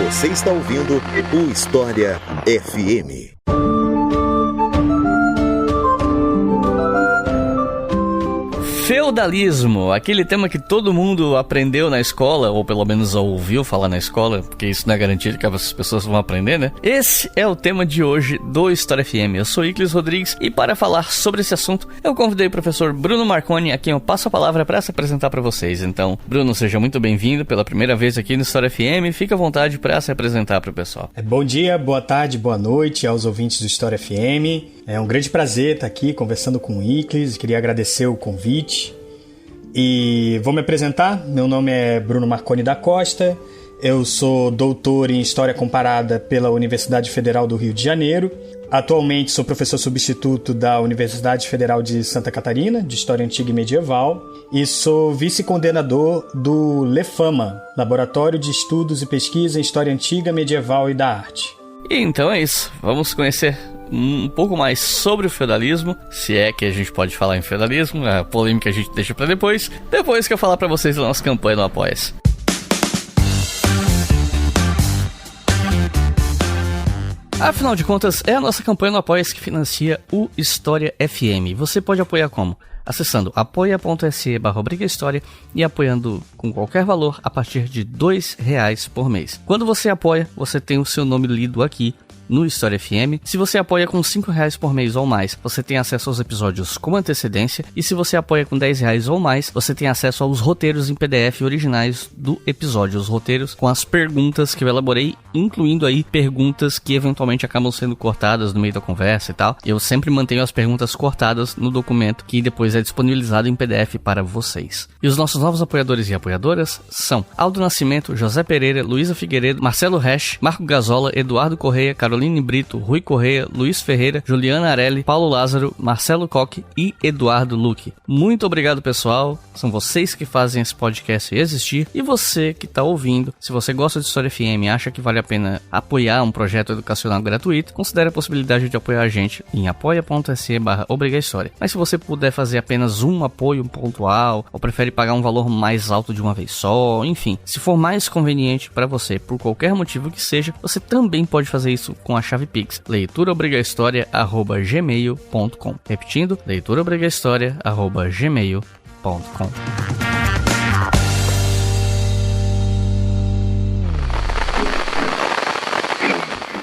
Você está ouvindo o História FM. Feudalismo, aquele tema que todo mundo aprendeu na escola, ou pelo menos ouviu falar na escola, porque isso não é garantido que as pessoas vão aprender, né? Esse é o tema de hoje do História FM. Eu sou Iclis Rodrigues e para falar sobre esse assunto, eu convidei o professor Bruno Marconi, a quem eu passo a palavra para se apresentar para vocês. Então, Bruno, seja muito bem-vindo pela primeira vez aqui no História FM. Fique à vontade para se apresentar para o pessoal. Bom dia, boa tarde, boa noite aos ouvintes do História FM. É um grande prazer estar aqui conversando com o Iclis. Queria agradecer o convite. E vou me apresentar. Meu nome é Bruno Marconi da Costa. Eu sou doutor em História Comparada pela Universidade Federal do Rio de Janeiro. Atualmente sou professor substituto da Universidade Federal de Santa Catarina, de História Antiga e Medieval. E sou vice-coordenador do LEFAMA, Laboratório de Estudos e Pesquisa em História Antiga, Medieval e da Arte. E então é isso. Vamos conhecer um pouco mais sobre o feudalismo, se é que a gente pode falar em feudalismo. A polêmica a gente deixa pra depois que eu falar pra vocês da nossa campanha no Apoia-se. Afinal de contas, é a nossa campanha no Apoia-se que financia o História FM. Você pode apoiar como? Acessando apoia.se/obrigahistoria e apoiando com qualquer valor a partir de R$2 por mês. Quando você apoia, você tem o seu nome lido aqui no História FM. Se você apoia com R$5 por mês ou mais, você tem acesso aos episódios com antecedência. E se você apoia com R$10 ou mais, você tem acesso aos roteiros em PDF originais do episódio. Os roteiros com as perguntas que eu elaborei, incluindo aí perguntas que eventualmente acabam sendo cortadas no meio da conversa e tal. Eu sempre mantenho as perguntas cortadas no documento que depois é disponibilizado em PDF para vocês. E os nossos novos apoiadores e apoiadoras são Aldo Nascimento, José Pereira, Luísa Figueiredo, Marcelo Resch, Marco Gazola, Eduardo Correia, Caroline Brito, Rui Correia, Luiz Ferreira, Juliana Arelli, Paulo Lázaro, Marcelo Coque e Eduardo Luque. Muito obrigado, pessoal. São vocês que fazem esse podcast existir. E você que está ouvindo, se você gosta de História FM e acha que vale a pena apoiar um projeto educacional gratuito, considere a possibilidade de apoiar a gente em apoia.se/obrigahistoria. Mas se você puder fazer apenas um apoio pontual, ou prefere pagar um valor mais alto de uma vez só, enfim, se for mais conveniente para você, por qualquer motivo que seja, você também pode fazer isso com a chave Pix, leituraobrigahistoria@gmail.com. Repetindo, leituraobrigahistoria@gmail.com.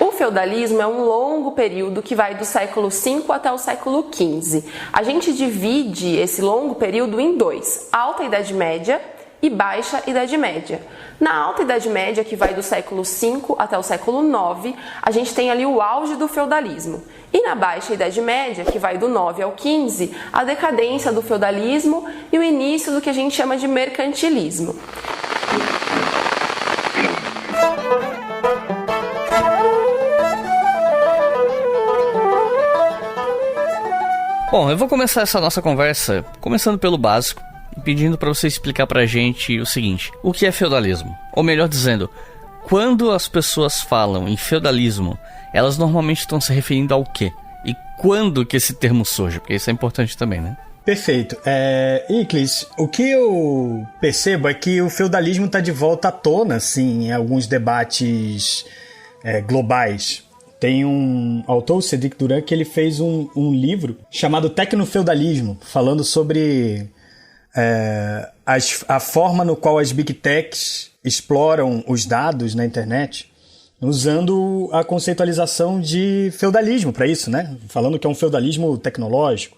O feudalismo é um longo período que vai do século V até o século XV. A gente divide esse longo período em dois: Alta Idade Média e Baixa Idade Média. Na Alta Idade Média, que vai do século V até o século IX, a gente tem ali o auge do feudalismo. E na Baixa Idade Média, que vai do IX ao XV, a decadência do feudalismo e o início do que a gente chama de mercantilismo. Bom, eu vou começar essa nossa conversa começando pelo básico, pedindo para você explicar pra gente o seguinte: o que é feudalismo? Ou melhor dizendo, quando as pessoas falam em feudalismo, elas normalmente estão se referindo ao quê? E quando que esse termo surge? Porque isso é importante também, né? Perfeito. Iclis, o que eu percebo é que o feudalismo está de volta à tona, assim, em alguns debates globais. Tem um autor, o Cedric Durand, que ele fez um livro chamado Tecnofeudalismo, falando sobre a forma no qual as Big Techs exploram os dados na internet, usando a conceitualização de feudalismo para isso, né? Falando que é um feudalismo tecnológico.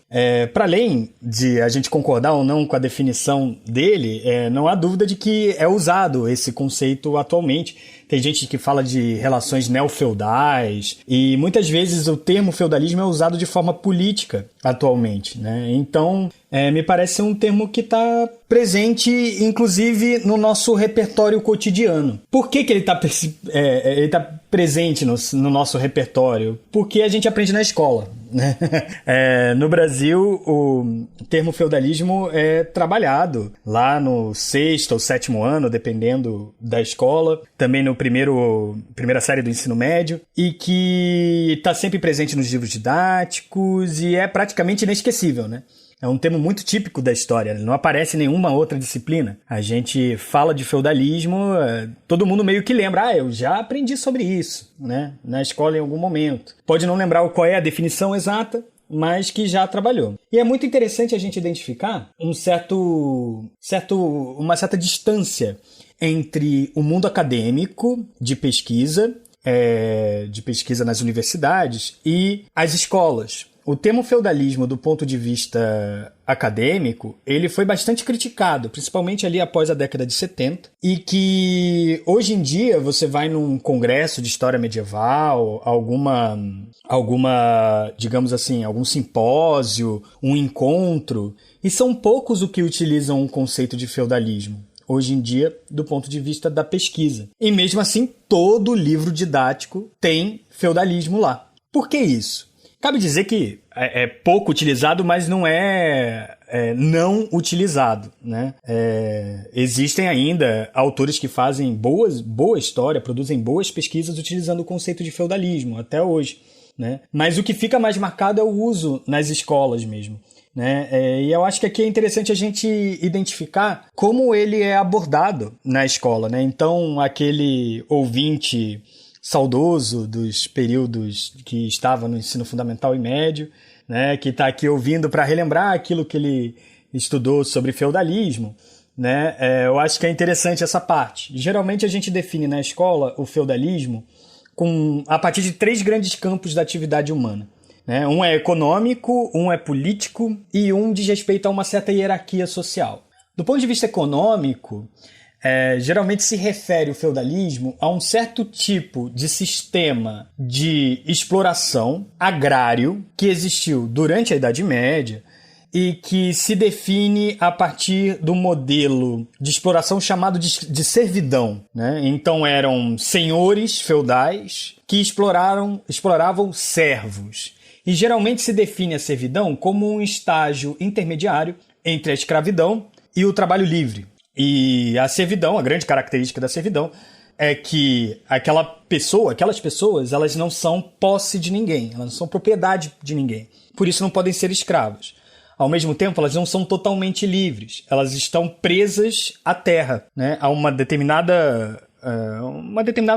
Para além de a gente concordar ou não com a definição dele, não há dúvida de que é usado esse conceito atualmente. Tem gente que fala de relações neofeudais e muitas vezes o termo feudalismo é usado de forma política atualmente, né? Então, me parece um termo que está presente, inclusive, no nosso repertório cotidiano. Por que ele está presente no nosso repertório? Porque a gente aprende na escola, né? No Brasil, o termo feudalismo é trabalhado lá no 6º ou 7º ano, dependendo da escola, também no primeira série do ensino médio, e que está sempre presente nos livros didáticos e é praticamente inesquecível, né? É um termo muito típico da história, não aparece em nenhuma outra disciplina. A gente fala de feudalismo, todo mundo meio que lembra, eu já aprendi sobre isso, né, na escola em algum momento. Pode não lembrar qual é a definição exata, mas que já trabalhou. E é muito interessante a gente identificar uma certa distância entre o mundo acadêmico de pesquisa nas universidades e as escolas. O termo feudalismo, do ponto de vista acadêmico, ele foi bastante criticado, principalmente ali após a década de 70, e que hoje em dia você vai num congresso de história medieval, digamos assim, algum simpósio, um encontro, e são poucos o que utilizam o conceito de feudalismo hoje em dia, do ponto de vista da pesquisa. E mesmo assim, todo livro didático tem feudalismo lá. Por que isso? Cabe dizer que é pouco utilizado, mas não é não utilizado, né? Existem ainda autores que fazem boa história, produzem boas pesquisas utilizando o conceito de feudalismo, até hoje, né? Mas o que fica mais marcado é o uso nas escolas mesmo, né? E eu acho que aqui é interessante a gente identificar como ele é abordado na escola, né? Então, aquele ouvinte saudoso dos períodos que estava no ensino fundamental e médio, né, que está aqui ouvindo para relembrar aquilo que ele estudou sobre feudalismo, né, eu acho que é interessante essa parte. Geralmente a gente define na escola o feudalismo a partir de 3 grandes campos da atividade humana. Né? Um é econômico, um é político e um diz respeito a uma certa hierarquia social. Do ponto de vista econômico, geralmente se refere o feudalismo a um certo tipo de sistema de exploração agrário que existiu durante a Idade Média e que se define a partir do modelo de exploração chamado de servidão, né? Então eram senhores feudais que exploravam servos. E geralmente se define a servidão como um estágio intermediário entre a escravidão e o trabalho livre. E a servidão, a grande característica da servidão é que aquelas pessoas, elas não são posse de ninguém, elas não são propriedade de ninguém. Por isso não podem ser escravas. Ao mesmo tempo, elas não são totalmente livres. Elas estão presas à terra, né? A uma determinada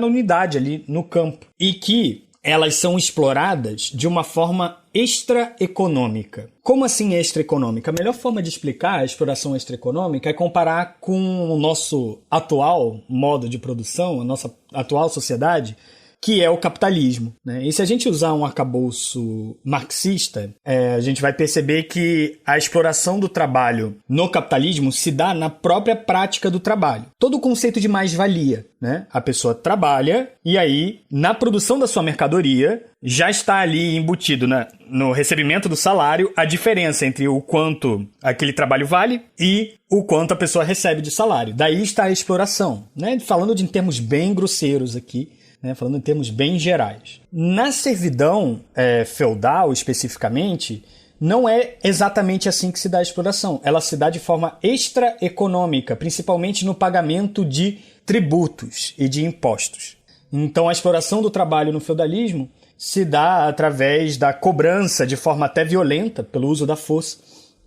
unidade ali no campo. E que elas são exploradas de uma forma extraeconômica. Como assim extraeconômica? A melhor forma de explicar a exploração extraeconômica é comparar com o nosso atual modo de produção, a nossa atual sociedade, que é o capitalismo, né? E se a gente usar um arcabouço marxista, a gente vai perceber que a exploração do trabalho no capitalismo se dá na própria prática do trabalho. Todo o conceito de mais-valia, né? A pessoa trabalha e aí, na produção da sua mercadoria, já está ali embutido no recebimento do salário a diferença entre o quanto aquele trabalho vale e o quanto a pessoa recebe de salário. Daí está a exploração, né? Falando em termos bem grosseiros aqui, né, falando em termos bem gerais. Na servidão feudal, especificamente, não é exatamente assim que se dá a exploração. Ela se dá de forma extraeconômica, principalmente no pagamento de tributos e de impostos. Então, a exploração do trabalho no feudalismo se dá através da cobrança, de forma até violenta, pelo uso da força,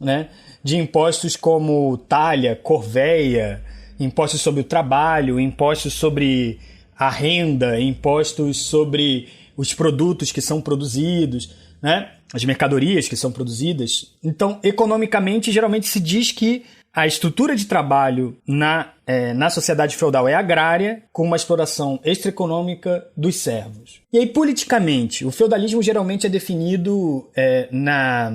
né, de impostos como talha, corveia, impostos sobre o trabalho, impostos sobre a renda, impostos sobre os produtos que são produzidos, né? As mercadorias que são produzidas. Então, economicamente, geralmente se diz que a estrutura de trabalho na sociedade feudal é agrária, com uma exploração extraeconômica dos servos. E aí, politicamente, o feudalismo geralmente é definido na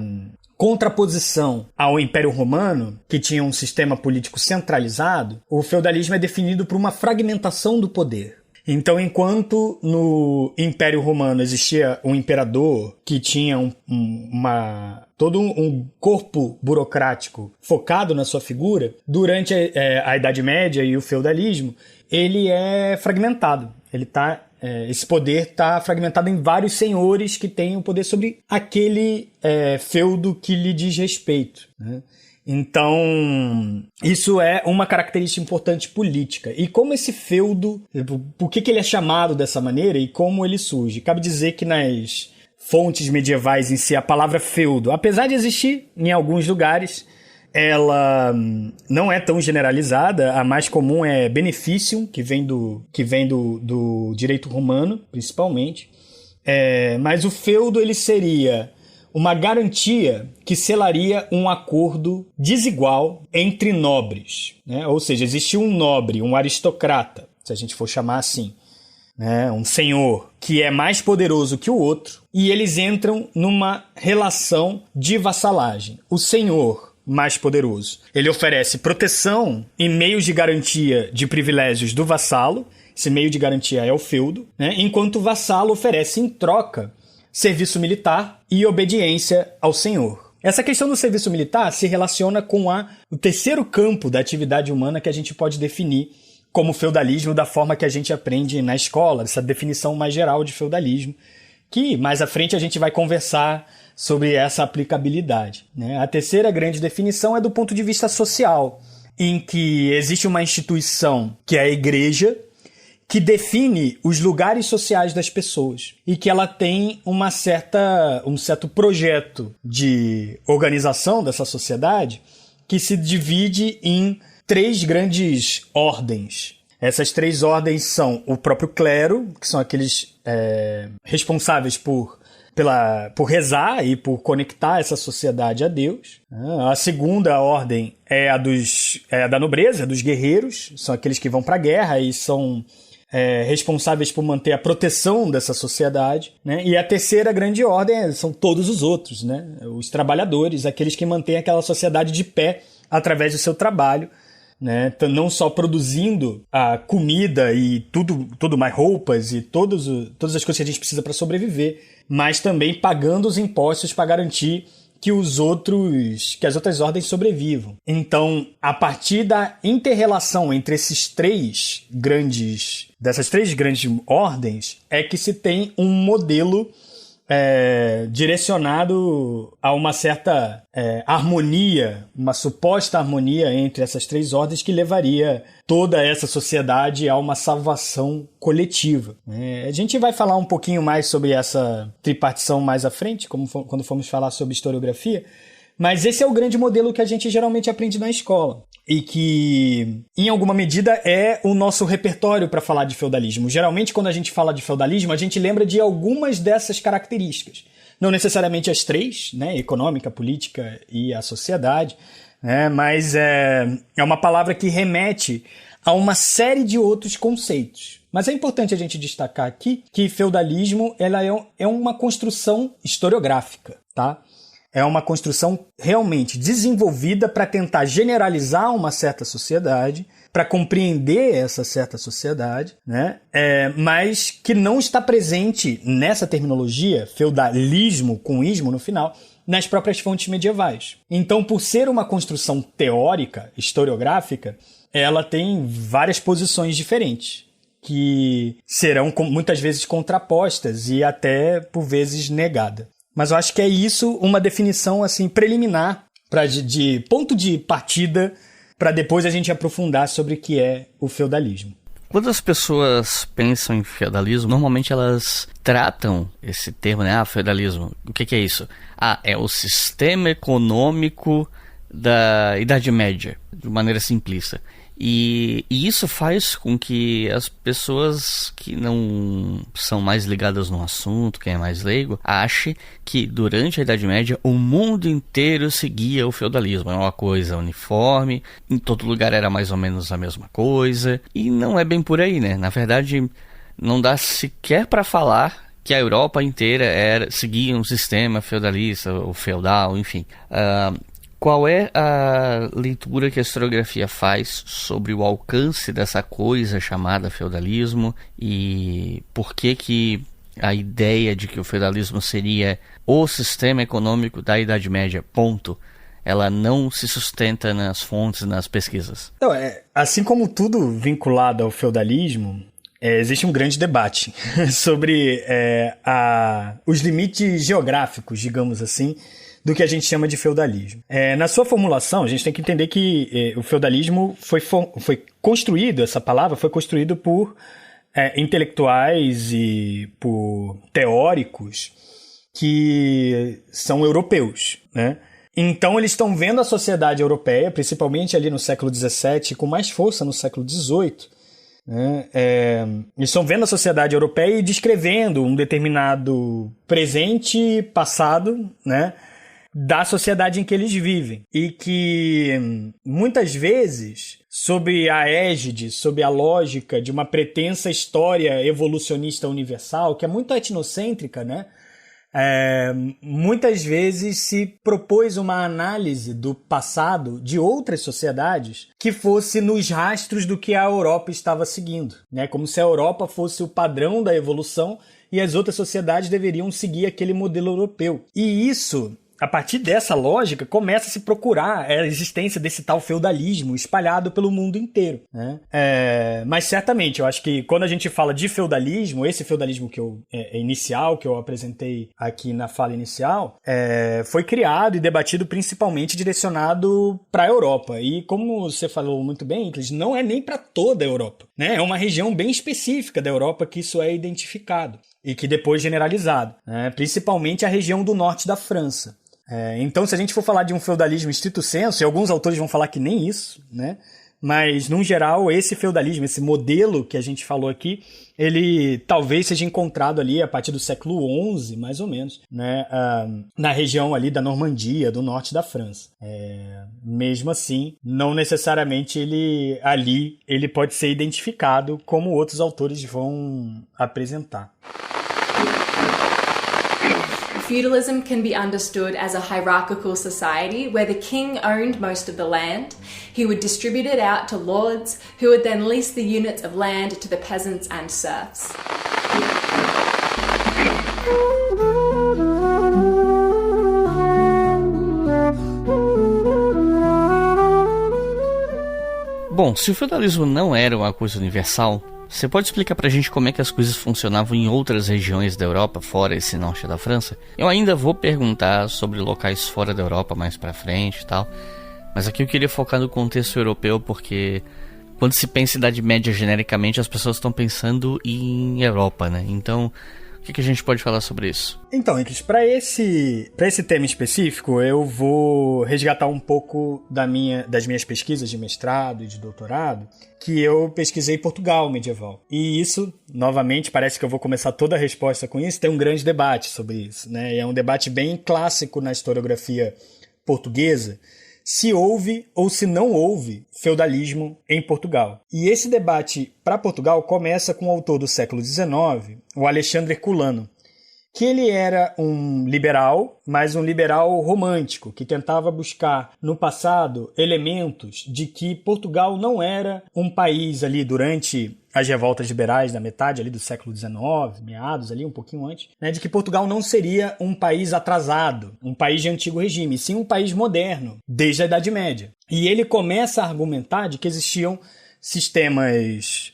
contraposição ao Império Romano, que tinha um sistema político centralizado. O feudalismo é definido por uma fragmentação do poder. Então, enquanto no Império Romano existia um imperador que tinha todo um corpo burocrático focado na sua figura, durante a Idade Média e o feudalismo, ele é fragmentado. Esse poder está fragmentado em vários senhores que têm o poder sobre aquele feudo que lhe diz respeito, né? Então, isso é uma característica importante política. E como esse feudo, por que ele é chamado dessa maneira e como ele surge? Cabe dizer que nas fontes medievais em si, a palavra feudo, apesar de existir em alguns lugares, ela não é tão generalizada. A mais comum é beneficium, que vem do direito romano, principalmente. Mas o feudo ele seria uma garantia que selaria um acordo desigual entre nobres, né? Ou seja, existia um nobre, um aristocrata, se a gente for chamar assim, né? Um senhor que é mais poderoso que o outro, e eles entram numa relação de vassalagem. O senhor mais poderoso, ele oferece proteção e meios de garantia de privilégios do vassalo. Esse meio de garantia é o feudo, né? Enquanto o vassalo oferece em troca serviço militar e obediência ao senhor. Essa questão do serviço militar se relaciona com o terceiro campo da atividade humana que a gente pode definir como feudalismo da forma que a gente aprende na escola, essa definição mais geral de feudalismo, que mais à frente a gente vai conversar sobre essa aplicabilidade, né? A terceira grande definição é do ponto de vista social, em que existe uma instituição, que é a igreja, que define os lugares sociais das pessoas e que ela tem um certo projeto de organização dessa sociedade que se divide em 3 grandes ordens. Essas 3 ordens são o próprio clero, que são aqueles responsáveis por rezar e por conectar essa sociedade a Deus. A segunda ordem é a da nobreza, dos guerreiros, são aqueles que vão para a guerra e são responsáveis por manter a proteção dessa sociedade, né? E a terceira grande ordem são todos os outros, né? Os trabalhadores, aqueles que mantêm aquela sociedade de pé através do seu trabalho, né? Não só produzindo a comida e tudo mais, roupas e todas as coisas que a gente precisa para sobreviver, mas também pagando os impostos para garantir que as outras ordens sobrevivam. Então, a partir da inter-relação entre dessas três grandes ordens, é que se tem um modelo direcionado a uma certa harmonia, uma suposta harmonia entre essas 3 ordens que levaria toda essa sociedade a uma salvação coletiva. A gente vai falar um pouquinho mais sobre essa tripartição mais à frente, quando formos falar sobre historiografia, mas esse é o grande modelo que a gente geralmente aprende na escola e que, em alguma medida, é o nosso repertório para falar de feudalismo. Geralmente, quando a gente fala de feudalismo, a gente lembra de algumas dessas características. Não necessariamente as 3, né? Econômica, política e a sociedade, né? Mas é uma palavra que remete a uma série de outros conceitos. Mas é importante a gente destacar aqui que feudalismo ela é uma construção historiográfica, tá? É uma construção realmente desenvolvida para tentar generalizar uma certa sociedade, para compreender essa certa sociedade, né? Mas que não está presente nessa terminologia, feudalismo com ismo no final, nas próprias fontes medievais. Então, por ser uma construção teórica, historiográfica, ela tem várias posições diferentes, que serão muitas vezes contrapostas e até, por vezes, negadas. Mas eu acho que é isso, uma definição assim preliminar, de ponto de partida, para depois a gente aprofundar sobre o que é o feudalismo. Quando as pessoas pensam em feudalismo, normalmente elas tratam esse termo, né? Feudalismo. O que é isso? É o sistema econômico da Idade Média, de maneira simplista. E isso faz com que as pessoas que não são mais ligadas no assunto, quem é mais leigo, ache que durante a Idade Média o mundo inteiro seguia o feudalismo. É uma coisa uniforme, em todo lugar era mais ou menos a mesma coisa. E não é bem por aí, né? Na verdade, não dá sequer para falar que a Europa inteira seguia um sistema feudalista, ou feudal, enfim. Qual é a leitura que a historiografia faz sobre o alcance dessa coisa chamada feudalismo e por que a ideia de que o feudalismo seria o sistema econômico da Idade Média, ponto, ela não se sustenta nas fontes, nas pesquisas? Então, assim como tudo vinculado ao feudalismo, existe um grande debate sobre os limites geográficos, digamos assim, do que a gente chama de feudalismo. Na sua formulação, a gente tem que entender que o feudalismo foi construído, essa palavra foi construído por intelectuais e por teóricos que são europeus, né? Então eles estão vendo a sociedade europeia, principalmente ali no século XVII, com mais força no século XVIII, né? Eles estão vendo a sociedade europeia e descrevendo um determinado presente e passado, né, da sociedade em que eles vivem. E que muitas vezes, sob a égide, sob a lógica de uma pretensa história evolucionista universal, que é muito etnocêntrica, né? Muitas vezes se propôs uma análise do passado de outras sociedades que fosse nos rastros do que a Europa estava seguindo, né? Como se a Europa fosse o padrão da evolução e as outras sociedades deveriam seguir aquele modelo europeu. E isso, a partir dessa lógica, começa a se procurar a existência desse tal feudalismo espalhado pelo mundo inteiro, né? Mas certamente, eu acho que quando a gente fala de feudalismo, esse feudalismo que inicial, que eu apresentei aqui na fala inicial, foi criado e debatido principalmente direcionado para a Europa. E como você falou muito bem, Iclis, não é nem para toda a Europa, né? É uma região bem específica da Europa que isso é identificado e que depois generalizado, né? Principalmente a região do norte da França. Então, se a gente for falar de um feudalismo estrito sensu, e alguns autores vão falar que nem isso, né? Mas, no geral, esse feudalismo, esse modelo que a gente falou aqui, ele talvez seja encontrado ali a partir do século XI, mais ou menos, né? Na região ali da Normandia, do norte da França. Mesmo assim, não necessariamente ele pode ser identificado como outros autores vão apresentar. Feudalism can be understood as a hierarchical society where the king owned most of the land. He would distribute it out to lords, who would then lease the units of land to the peasants and serfs. Bom, se o feudalismo não era uma coisa universal, você pode explicar pra gente como é que as coisas funcionavam em outras regiões da Europa, fora esse norte da França? Eu ainda vou perguntar sobre locais fora da Europa mais pra frente e tal, mas aqui eu queria focar no contexto europeu, porque quando se pensa em Idade Média genericamente, as pessoas estão pensando em Europa, né? Então, o que a gente pode falar sobre isso? Então, Iclis, para esse tema específico, eu vou resgatar um pouco das minhas pesquisas de mestrado e de doutorado, que eu pesquisei Portugal medieval. E isso, novamente, parece que eu vou começar toda a resposta com isso, tem um grande debate sobre isso, né? E é um debate bem clássico na historiografia portuguesa, se houve ou se não houve feudalismo em Portugal. E esse debate para Portugal começa com o autor do século XIX, o Alexandre Herculano, que ele era um liberal, mas um liberal romântico, que tentava buscar no passado elementos de que Portugal não era um país ali durante as revoltas liberais da metade ali do século XIX, meados ali, um pouquinho antes, né, de que Portugal não seria um país atrasado, um país de antigo regime, sim um país moderno, desde a Idade Média. E ele começa a argumentar de que existiam sistemas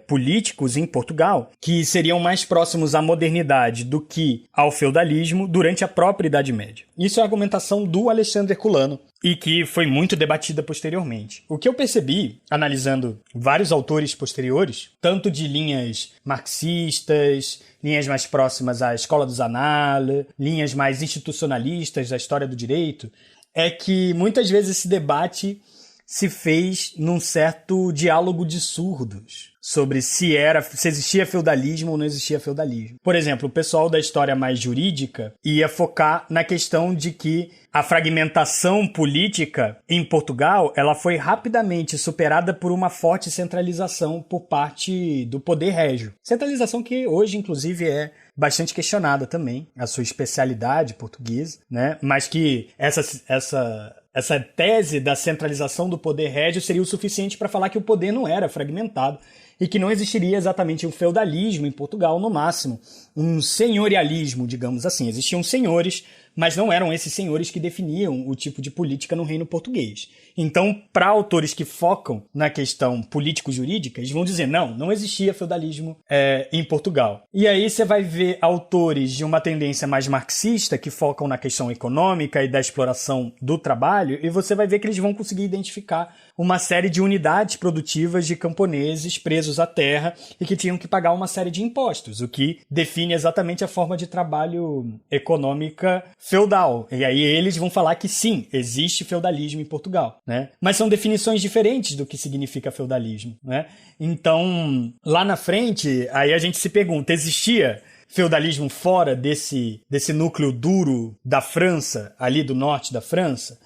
políticos em Portugal que seriam mais próximos à modernidade do que ao feudalismo durante a própria Idade Média. Isso é a argumentação do Alexandre Herculano e que foi muito debatida posteriormente. O que eu percebi, analisando vários autores posteriores, tanto de linhas marxistas, linhas mais próximas à Escola dos Annales, linhas mais institucionalistas da história do direito, é que muitas vezes esse debate se fez num certo diálogo de surdos sobre se existia feudalismo ou não existia feudalismo. Por exemplo, o pessoal da história mais jurídica ia focar na questão de que a fragmentação política em Portugal ela foi rapidamente superada por uma forte centralização por parte do poder régio. Centralização que hoje, inclusive, é bastante questionada também, a sua especialidade portuguesa, né? Mas que essa tese da centralização do poder régio seria o suficiente para falar que o poder não era fragmentado e que não existiria exatamente um feudalismo em Portugal, no máximo um senhorialismo, digamos assim. Existiam senhores mas não eram esses senhores que definiam o tipo de política no reino português. Então, para autores que focam na questão político-jurídica, eles vão dizer, não existia feudalismo em Portugal. E aí você vai ver autores de uma tendência mais marxista, que focam na questão econômica e da exploração do trabalho, e você vai ver que eles vão conseguir identificar uma série de unidades produtivas de camponeses presos à terra e que tinham que pagar uma série de impostos, o que define exatamente a forma de trabalho econômica feudal. E aí eles vão falar que sim, existe feudalismo em Portugal, né? Mas são definições diferentes do que significa feudalismo, né? Então, lá na frente, aí a gente se pergunta, existia feudalismo fora desse núcleo duro da França, ali do norte da França?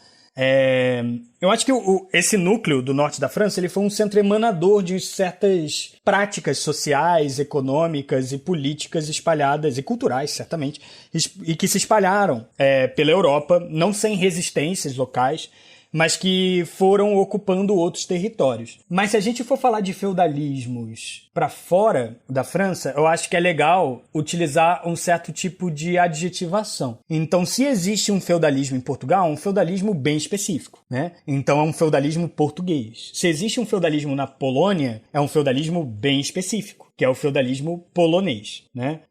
Eu acho que esse núcleo do norte da França ele foi um centro emanador de certas práticas sociais, econômicas e políticas espalhadas, e culturais, certamente, e que se espalharam pela Europa, não sem resistências locais, mas que foram ocupando outros territórios. Mas se a gente for falar de feudalismos para fora da França, eu acho que é legal utilizar um certo tipo de adjetivação. Então, se existe um feudalismo em Portugal, é um feudalismo bem específico, né? Então, é um feudalismo português. Se existe um feudalismo na Polônia, é um feudalismo bem específico, que é o feudalismo polonês, né?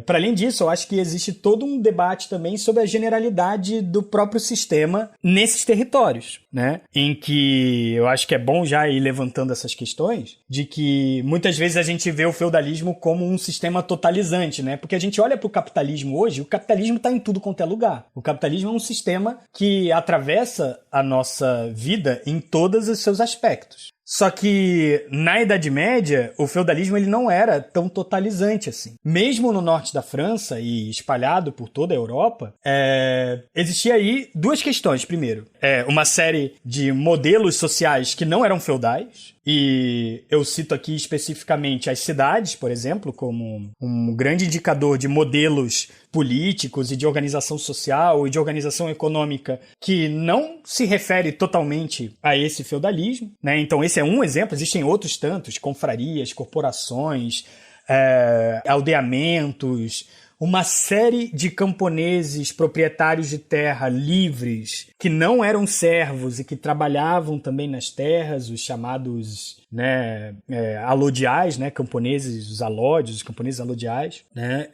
Para além disso, eu acho que existe todo um debate também sobre a generalidade do próprio sistema nesses territórios, né? Em que eu acho que é bom já ir levantando essas questões, de que muitas vezes a gente vê o feudalismo como um sistema totalizante, né? Porque a gente olha para o capitalismo hoje, o capitalismo está em tudo quanto é lugar. O capitalismo é um sistema que atravessa a nossa vida em todos os seus aspectos. Só que na Idade Média, o feudalismo ele não era tão totalizante assim. Mesmo no norte da França e espalhado por toda a Europa, existia aí duas questões. Primeiro, uma série de modelos sociais que não eram feudais, e eu cito aqui especificamente as cidades, por exemplo, como um grande indicador de modelos políticos e de organização social e de organização econômica que não se refere totalmente a esse feudalismo, né? Então esse é um exemplo, existem outros tantos, confrarias, corporações, aldeamentos, uma série de camponeses proprietários de terra livres que não eram servos e que trabalhavam também nas terras, os chamados alodiais, né, camponeses, os alódios, os camponeses alodiais, né,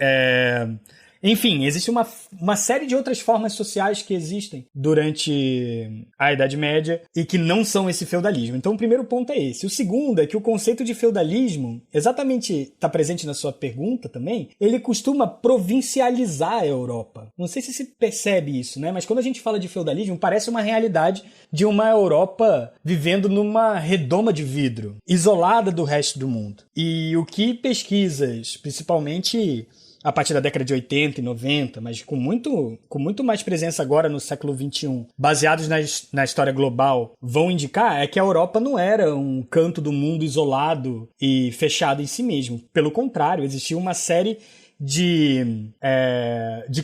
enfim, existe uma série de outras formas sociais que existem durante a Idade Média e que não são esse feudalismo. Então, o primeiro ponto é esse. O segundo é que o conceito de feudalismo, exatamente está presente na sua pergunta também, ele costuma provincializar a Europa. Não sei se se percebe isso, né? Mas quando a gente fala de feudalismo, parece uma realidade de uma Europa vivendo numa redoma de vidro, isolada do resto do mundo. E o que pesquisas, principalmente a partir da década de 80 e 90, mas com muito mais presença agora no século XXI, baseados na história global, vão indicar é que a Europa não era um canto do mundo isolado e fechado em si mesmo. Pelo contrário, existia uma série de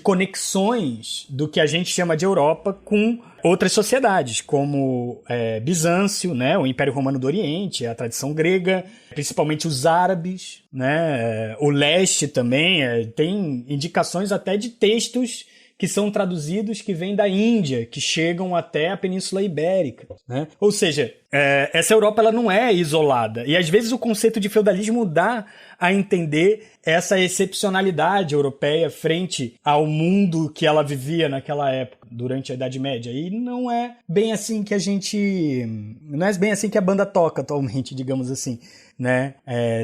conexões do que a gente chama de Europa com outras sociedades, como Bizâncio, né, o Império Romano do Oriente, a tradição grega, principalmente os árabes, né, o leste também, tem indicações até de textos que são traduzidos que vêm da Índia, que chegam até a Península Ibérica, né? Ou seja, essa Europa ela não é isolada. E às vezes o conceito de feudalismo dá a entender essa excepcionalidade europeia frente ao mundo que ela vivia naquela época, durante a Idade Média. E não é bem assim que não é bem assim que a banda toca atualmente, digamos assim, né?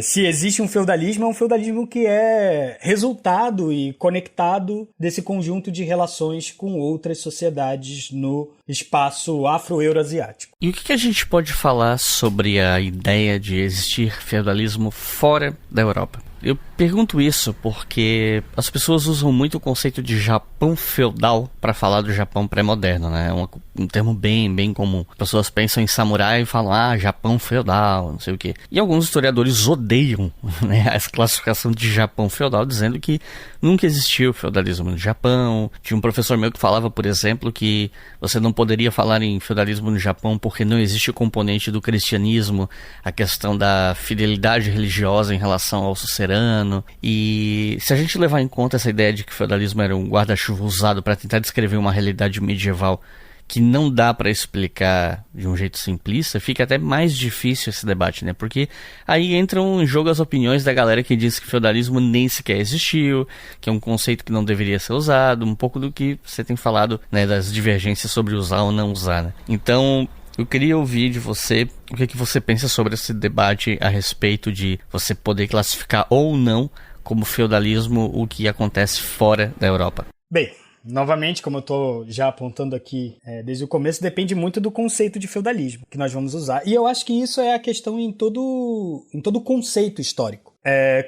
Se existe um feudalismo, é um feudalismo que é resultado e conectado desse conjunto de relações com outras sociedades no espaço afro-euroasiático. E o que a gente pode falar sobre a ideia de existir feudalismo fora da Europa? Eu pergunto isso porque as pessoas usam muito o conceito de Japão feudal para falar do Japão pré-moderno, né? É um termo bem comum. As pessoas pensam em samurai e falam, Japão feudal, não sei o quê. E alguns historiadores odeiam, né, essa classificação de Japão feudal, dizendo que nunca existiu feudalismo no Japão. Tinha um professor meu que falava, por exemplo, que você não poderia falar em feudalismo no Japão porque não existe o componente do cristianismo, a questão da fidelidade religiosa em relação ao sucessor soberano. E se a gente levar em conta essa ideia de que o feudalismo era um guarda-chuva usado para tentar descrever uma realidade medieval que não dá para explicar de um jeito simplista, fica até mais difícil esse debate, né? Porque aí entram em jogo as opiniões da galera que diz que o feudalismo nem sequer existiu, que é um conceito que não deveria ser usado, um pouco do que você tem falado, né, das divergências sobre usar ou não usar, né? Então, eu queria ouvir de você o que você pensa sobre esse debate a respeito de você poder classificar ou não como feudalismo o que acontece fora da Europa. Bem, novamente, como eu estou já apontando aqui desde o começo, depende muito do conceito de feudalismo que nós vamos usar. E eu acho que isso é a questão em todo conceito histórico.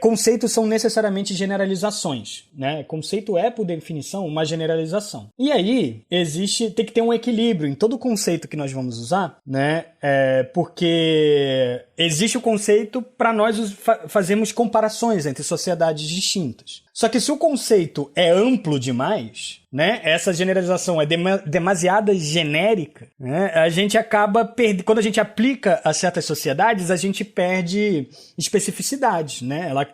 Conceitos são necessariamente generalizações, né? Conceito é, por definição, uma generalização. E aí, tem que ter um equilíbrio em todo conceito que nós vamos usar, né? Porque existe o conceito para nós fazermos comparações entre sociedades distintas. Só que se o conceito é amplo demais, né? Essa generalização é demasiada genérica, né? A gente acaba quando a gente aplica a certas sociedades, a gente perde especificidade, né? Ela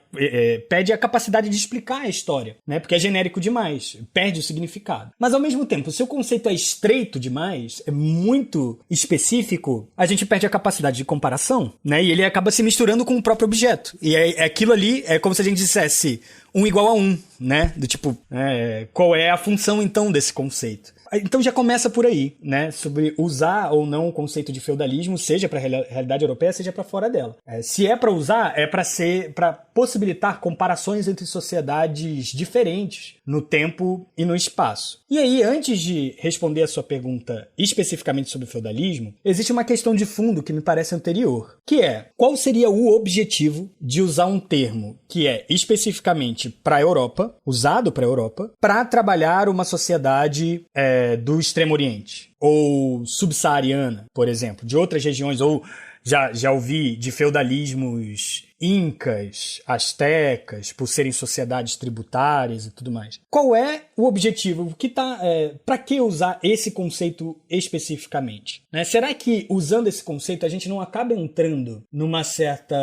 perde a capacidade de explicar a história, né? Porque é genérico demais, perde o significado. Mas ao mesmo tempo, se o conceito é estreito demais, é muito específico, a gente perde a capacidade de comparação, né? E ele acaba se misturando com o próprio objeto. E aquilo ali é como se a gente dissesse 1 igual a 1, né? Do tipo, qual é a função então desse conceito? Então já começa por aí, né? Sobre usar ou não o conceito de feudalismo, seja para a realidade europeia, seja para fora dela. Se é para usar, é para possibilitar comparações entre sociedades diferentes no tempo e no espaço. E aí, antes de responder a sua pergunta especificamente sobre o feudalismo, existe uma questão de fundo que me parece anterior, que é: qual seria o objetivo de usar um termo que é especificamente para a Europa, usado para a Europa, para trabalhar uma sociedade do Extremo Oriente, ou subsaariana, por exemplo, de outras regiões, ou já ouvi de feudalismos incas, astecas, por serem sociedades tributárias e tudo mais. Qual é o objetivo? Para que usar esse conceito especificamente? Né? Será que usando esse conceito a gente não acaba entrando numa certa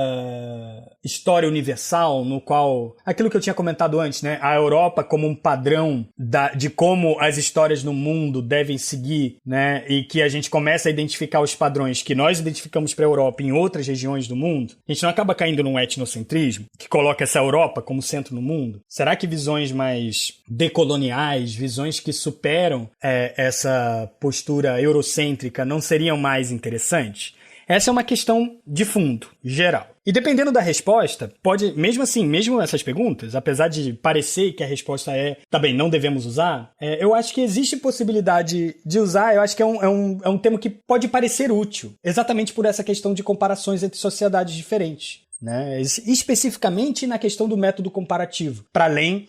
história universal, no qual, aquilo que eu tinha comentado antes, né? A Europa como um padrão de como as histórias no mundo devem seguir, né? E que a gente começa a identificar os padrões que nós identificamos para a Europa em outras regiões do mundo? A gente não acaba caindo num etnocentrismo que coloca essa Europa como centro no mundo? Será que visões mais decoloniais, visões que superam essa postura eurocêntrica não seriam mais interessantes? Essa é uma questão de fundo, geral. E dependendo da resposta, mesmo assim, mesmo essas perguntas, apesar de parecer que a resposta também não devemos usar, eu acho que existe possibilidade de usar. Eu acho que é um termo que pode parecer útil, exatamente por essa questão de comparações entre sociedades diferentes. Né? Especificamente na questão do método comparativo, para além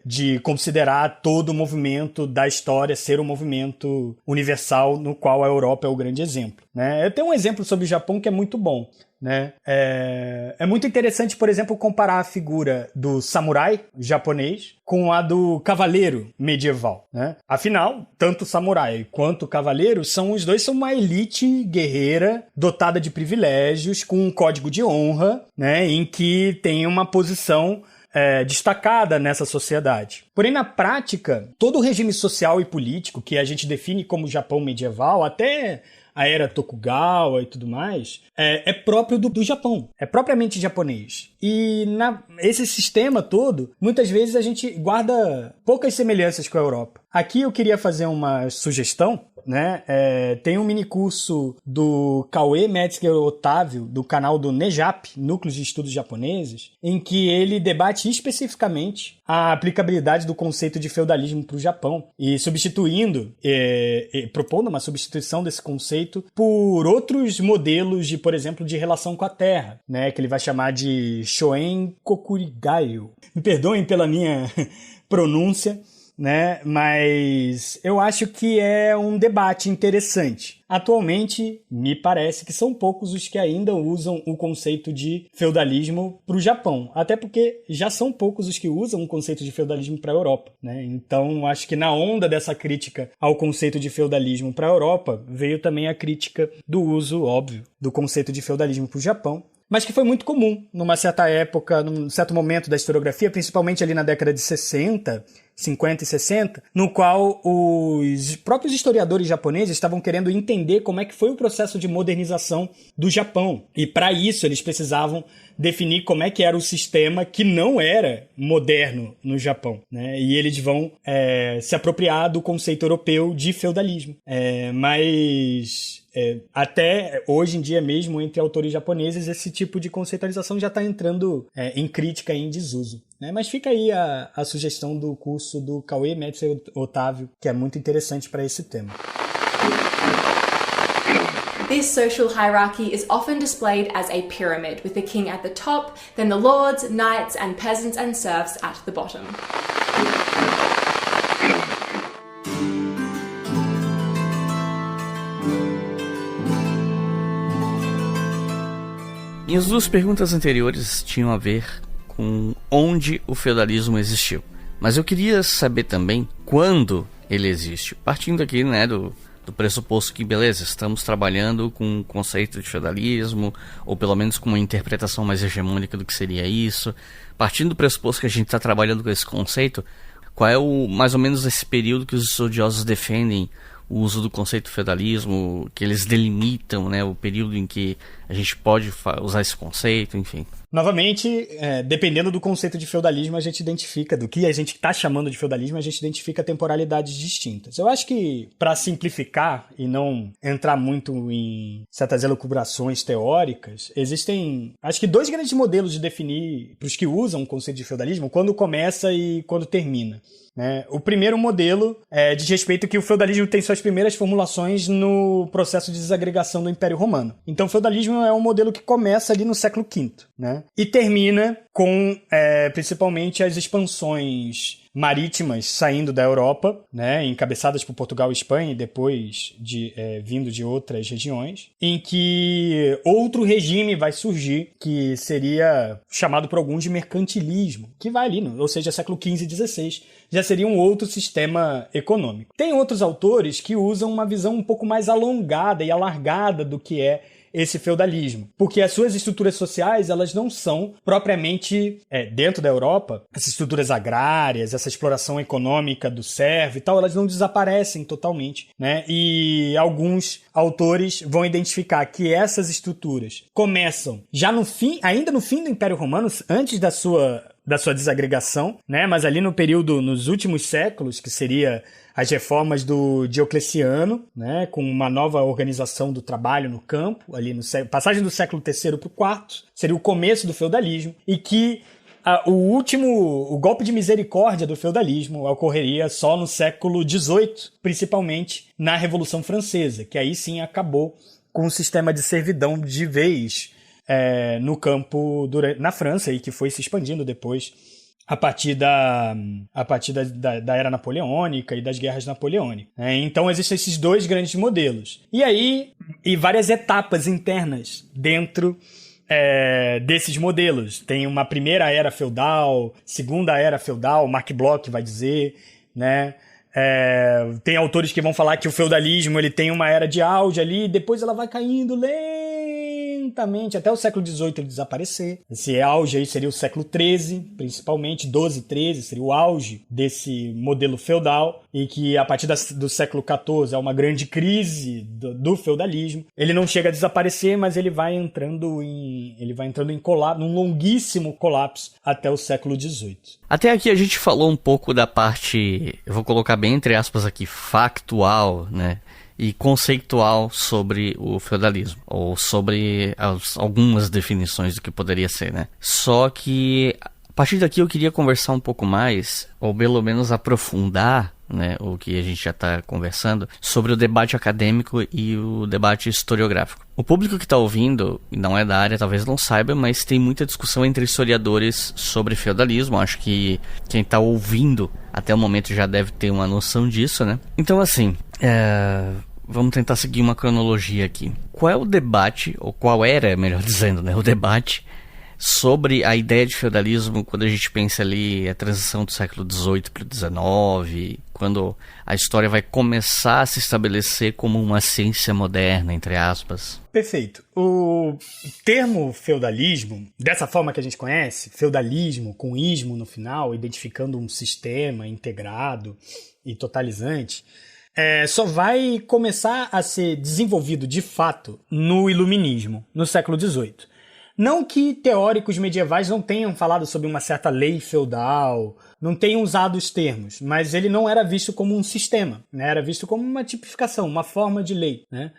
de considerar todo o movimento da história ser um movimento universal no qual a Europa é o grande exemplo. Né? Eu tenho um exemplo sobre o Japão que é muito bom. Né? É muito interessante, por exemplo, comparar a figura do samurai japonês com a do cavaleiro medieval. Né? Afinal, tanto o samurai quanto o cavaleiro os dois são uma elite guerreira dotada de privilégios, com um código de honra, né? Em que tem uma posição destacada nessa sociedade. Porém, na prática, todo o regime social e político que a gente define como Japão medieval, até a era Tokugawa e tudo mais, é próprio do Japão, é propriamente japonês. E esse sistema todo, muitas vezes a gente guarda poucas semelhanças com a Europa. Aqui eu queria fazer uma sugestão, né? Tem um minicurso do Cauê Metzger Otávio, do canal do NEJAP, Núcleos de Estudos Japoneses, em que ele debate especificamente a aplicabilidade do conceito de feudalismo para o Japão e propondo uma substituição desse conceito por outros modelos por exemplo, de relação com a terra, né? Que ele vai chamar de Shoen Kokurigayo. Me perdoem pela minha pronúncia, né? Mas eu acho que é um debate interessante. Atualmente, me parece que são poucos os que ainda usam o conceito de feudalismo para o Japão. Até porque já são poucos os que usam o conceito de feudalismo para a Europa, né? Então, acho que na onda dessa crítica ao conceito de feudalismo para a Europa, veio também a crítica do uso, óbvio, do conceito de feudalismo para o Japão. mas que foi muito comum numa certa época, num certo momento da historiografia, principalmente ali na década de 60, 50 e 60, no qual os próprios historiadores japoneses estavam querendo entender como é que foi o processo de modernização do Japão. E para isso eles precisavam definir como é que era o sistema que não era moderno no Japão, né? E eles vão se apropriar do conceito europeu de feudalismo. Até hoje em dia mesmo, entre autores japoneses, esse tipo de conceitualização já está entrando em crítica e em desuso, né? Mas fica aí a sugestão do curso do Cauê Médici e Otávio, que é muito interessante para esse tema. This social hierarchy is often displayed as a pyramid, with the king at the top, then the lords, knights, and peasants and serfs at the bottom. Minhas duas perguntas anteriores tinham a ver com onde o feudalismo existiu. Mas eu queria saber também quando ele existe. Partindo aqui, né, do pressuposto que, beleza, estamos trabalhando com o conceito de feudalismo, ou pelo menos com uma interpretação mais hegemônica do que seria isso. Partindo do pressuposto que a gente está trabalhando com esse conceito, qual é mais ou menos esse período que os estudiosos defendem o uso do conceito feudalismo, que eles delimitam, né, o período em que a gente pode usar esse conceito, enfim. Novamente, dependendo do conceito de feudalismo, a gente identifica, do que a gente está chamando de feudalismo, a gente identifica temporalidades distintas. Eu acho que, para simplificar e não entrar muito em certas elucubrações teóricas, existem, acho que, dois grandes modelos de definir, para os que usam o conceito de feudalismo, quando começa e quando termina, né? O primeiro modelo diz respeito que o feudalismo tem suas primeiras formulações no processo de desagregação do Império Romano. Então, o feudalismo é um modelo que começa ali no século V, né? E termina com, principalmente, as expansões marítimas saindo da Europa, né, encabeçadas por Portugal e Espanha, e depois vindo de outras regiões, em que outro regime vai surgir, que seria chamado por alguns de mercantilismo, que vai ali, ou seja, século XV e XVI, já seria um outro sistema econômico. Tem outros autores que usam uma visão um pouco mais alongada e alargada do que é esse feudalismo, porque as suas estruturas sociais, elas não são propriamente, dentro da Europa, essas estruturas agrárias, essa exploração econômica do servo e tal, elas não desaparecem totalmente, né? E alguns autores vão identificar que essas estruturas começam já ainda no fim do Império Romano, antes da sua desagregação, né? Mas ali no período, nos últimos séculos, que seria as reformas do Diocleciano, né, com uma nova organização do trabalho no campo, ali passagem do século III para o IV, seria o começo do feudalismo, e que o golpe de misericórdia do feudalismo ocorreria só no século XVIII, principalmente na Revolução Francesa, que aí sim acabou com o sistema de servidão de vez no campo na França, e que foi se expandindo depois a partir da era napoleônica e das guerras napoleônicas. Então existem esses dois grandes modelos. E várias etapas internas dentro desses modelos. Tem uma primeira era feudal, segunda era feudal, Mark Bloch vai dizer, né? Tem autores que vão falar que o feudalismo ele tem uma era de auge ali, e depois ela vai caindo lentamente até o século XVIII ele desaparecer. Esse auge aí seria o século XIII, principalmente, XII, XIII, seria o auge desse modelo feudal, e que a partir do século XIV é uma grande crise do feudalismo. Ele não chega a desaparecer, mas ele vai entrando em colapso, num longuíssimo colapso até o século XVIII. Até aqui a gente falou um pouco da parte, eu vou colocar bem entre aspas aqui, factual, né, e conceitual sobre o feudalismo, ou sobre algumas definições do que poderia ser, né. Só que a partir daqui eu queria conversar um pouco mais, ou pelo menos aprofundar, né, o que a gente já está conversando, sobre o debate acadêmico e o debate historiográfico. O público que está ouvindo, não é da área, talvez não saiba, mas tem muita discussão entre historiadores sobre feudalismo. Acho que quem está ouvindo até o momento já deve ter uma noção disso, né? Então, assim, vamos tentar seguir uma cronologia aqui. Qual é o debate, ou qual era, melhor dizendo, né, o debate sobre a ideia de feudalismo quando a gente pensa ali a transição do século XVIII para o XIX, quando a história vai começar a se estabelecer como uma ciência moderna, entre aspas? Perfeito. O termo feudalismo, dessa forma que a gente conhece, feudalismo com ismo no final, identificando um sistema integrado e totalizante, só vai começar a ser desenvolvido de fato no Iluminismo, no século XVIII. Não que teóricos medievais não tenham falado sobre uma certa lei feudal, não tenham usado os termos, mas ele não era visto como um sistema, né? Era visto como uma tipificação, uma forma de lei, né?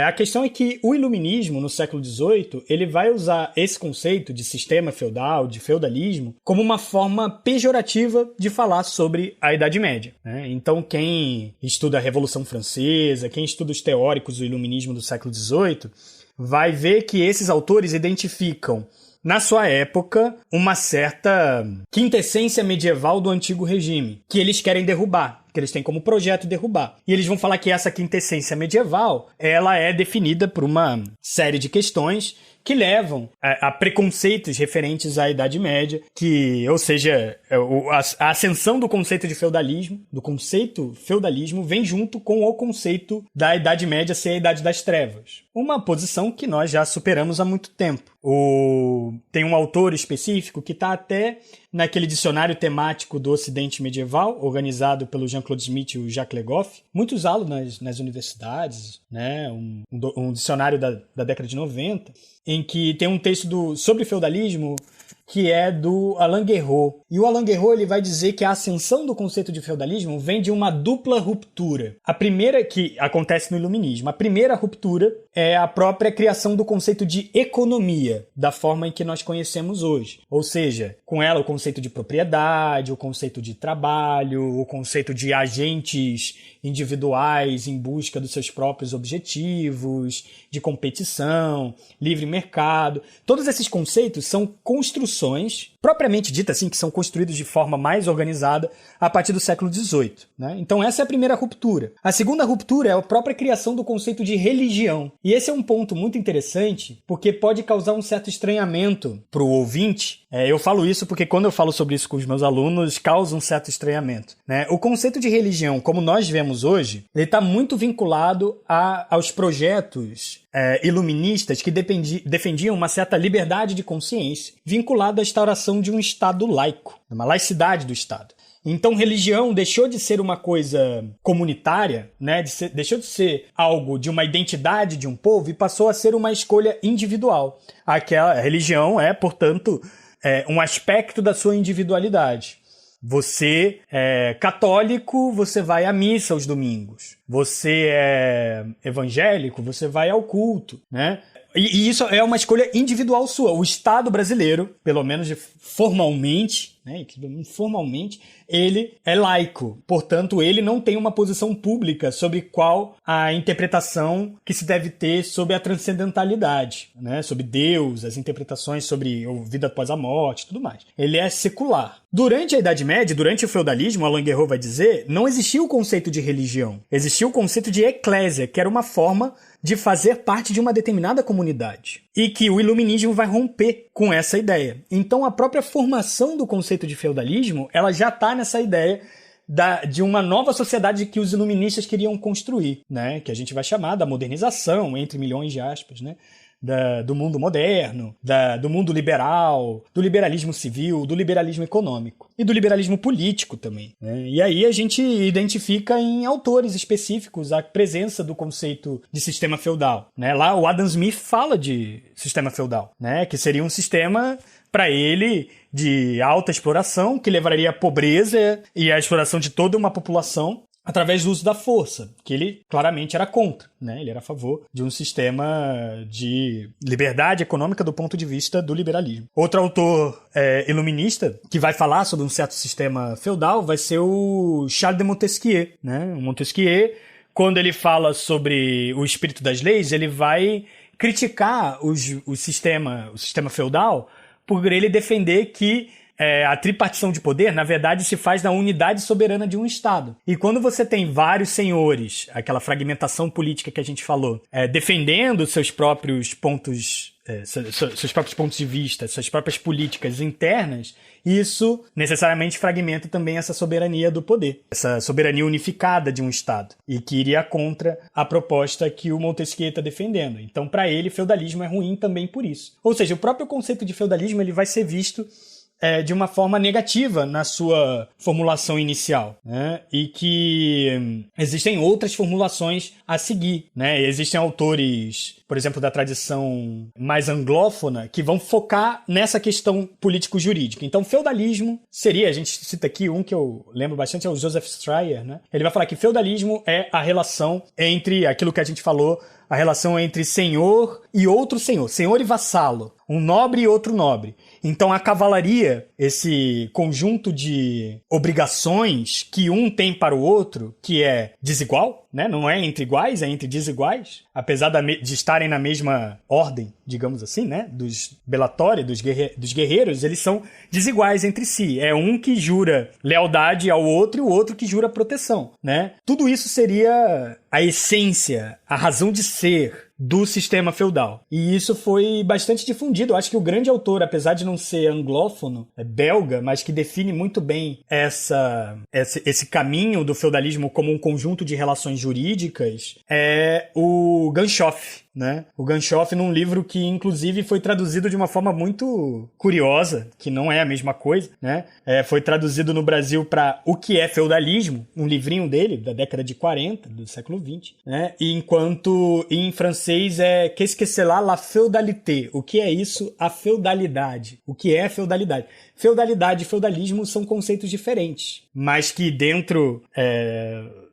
A questão é que o Iluminismo, no século XVIII, ele vai usar esse conceito de sistema feudal, de feudalismo, como uma forma pejorativa de falar sobre a Idade Média, né? Então, quem estuda a Revolução Francesa, quem estuda os teóricos do Iluminismo do século XVIII, vai ver que esses autores identificam, na sua época, uma certa quintessência medieval do antigo regime, que eles querem derrubar, que eles têm como projeto derrubar. E eles vão falar que essa quintessência medieval, ela é definida por uma série de questões que levam a preconceitos referentes à Idade Média, ou seja, a ascensão do conceito de feudalismo, do conceito feudalismo, vem junto com o conceito da Idade Média ser a Idade das Trevas. Uma posição que nós já superamos há muito tempo. Tem um autor específico que está até naquele dicionário temático do Ocidente Medieval, organizado pelo Jean-Claude Smith e o Jacques Le Goff, muito usado nas universidades, né? Um dicionário da década de 90, em que tem um texto sobre feudalismo que é do Alain Guerreau. E o Alain Guerreau ele vai dizer que a ascensão do conceito de feudalismo vem de uma dupla ruptura. A primeira que acontece no Iluminismo. A primeira ruptura é a própria criação do conceito de economia, da forma em que nós conhecemos hoje. Ou seja, com ela o conceito de propriedade, o conceito de trabalho, o conceito de agentes individuais em busca dos seus próprios objetivos, de competição, livre mercado. Todos esses conceitos são construções, propriamente ditas assim, que são construídos de forma mais organizada a partir do século XVIII, né? Então essa é a primeira ruptura. A segunda ruptura é a própria criação do conceito de religião. E esse é um ponto muito interessante, porque pode causar um certo estranhamento para o ouvinte. Eu falo isso porque quando eu falo sobre isso com os meus alunos, causa um certo estranhamento, né? O conceito de religião, como nós vemos hoje, ele está muito vinculado aos projetos iluministas que defendiam uma certa liberdade de consciência, vinculado à instauração de um Estado laico, uma laicidade do Estado. Então, religião deixou de ser uma coisa comunitária, né? Deixou de ser algo de uma identidade de um povo e passou a ser uma escolha individual. Aquela religião é, portanto, um aspecto da sua individualidade. Você é católico, você vai à missa aos domingos. Você é evangélico, você vai ao culto, né? E isso é uma escolha individual sua. O Estado brasileiro, pelo menos formalmente, né, ele é laico. Portanto, ele não tem uma posição pública sobre qual a interpretação que se deve ter sobre a transcendentalidade, né, sobre Deus, as interpretações sobre a vida após a morte e tudo mais. Ele é secular. Durante a Idade Média, durante o feudalismo, Alain Guerreau vai dizer, não existia o conceito de religião. Existia o conceito de eclésia, que era uma forma de fazer parte de uma determinada comunidade. E que o iluminismo vai romper com essa ideia. Então, a própria formação do conceito de feudalismo, ela já está nessa ideia de uma nova sociedade que os iluministas queriam construir, né? Que a gente vai chamar da modernização, entre milhões de aspas, né? Do mundo moderno, do mundo liberal, do liberalismo civil, do liberalismo econômico e do liberalismo político também, né? E aí a gente identifica em autores específicos a presença do conceito de sistema feudal, né? Lá o Adam Smith fala de sistema feudal, né? Que seria um sistema, para ele, de alta exploração, que levaria à pobreza e à exploração de toda uma população através do uso da força, que ele claramente era contra, né? Ele era a favor de um sistema de liberdade econômica do ponto de vista do liberalismo. Outro autor iluminista que vai falar sobre um certo sistema feudal vai ser o Charles de Montesquieu, né? O Montesquieu, quando ele fala sobre o espírito das leis, ele vai criticar o sistema feudal por ele defender que a tripartição de poder, na verdade, se faz na unidade soberana de um Estado. E quando você tem vários senhores, aquela fragmentação política que a gente falou, defendendo seus próprios pontos de vista, suas próprias políticas internas, isso necessariamente fragmenta também essa soberania do poder, essa soberania unificada de um Estado, e que iria contra a proposta que o Montesquieu está defendendo. Então, para ele, feudalismo é ruim também por isso. Ou seja, o próprio conceito de feudalismo ele vai ser visto de uma forma negativa na sua formulação inicial, né? E que existem outras formulações a seguir, né? Existem autores, por exemplo, da tradição mais anglófona, que vão focar nessa questão político-jurídica. Então, feudalismo seria, a gente cita aqui um que eu lembro bastante, é o Joseph Stryer, né? Ele vai falar que feudalismo é a relação entre aquilo que a gente falou, a relação entre senhor e outro senhor, senhor e vassalo, um nobre e outro nobre. Então a cavalaria, esse conjunto de obrigações que um tem para o outro, que é desigual, né? Não é entre iguais, é entre desiguais, apesar de estarem na mesma ordem, digamos assim, né? Dos belatórios, dos guerreiros, eles são desiguais entre si. É um que jura lealdade ao outro e o outro que jura proteção, né? Tudo isso seria a essência, a razão de ser do sistema feudal. E isso foi bastante difundido. Eu acho que o grande autor, apesar de não ser anglófono, é belga, mas que define muito bem esse caminho do feudalismo como um conjunto de relações jurídicas, é o Ganshof, né? O Ganshof, num livro que, inclusive, foi traduzido de uma forma muito curiosa, que não é a mesma coisa, né? Foi traduzido no Brasil para O que é Feudalismo, um livrinho dele, da década de 40, do século XX, né? E enquanto em francês Qu'est-ce que c'est là la feudalité? O que é isso? A feudalidade. O que é feudalidade? Feudalidade e feudalismo são conceitos diferentes, mas que dentro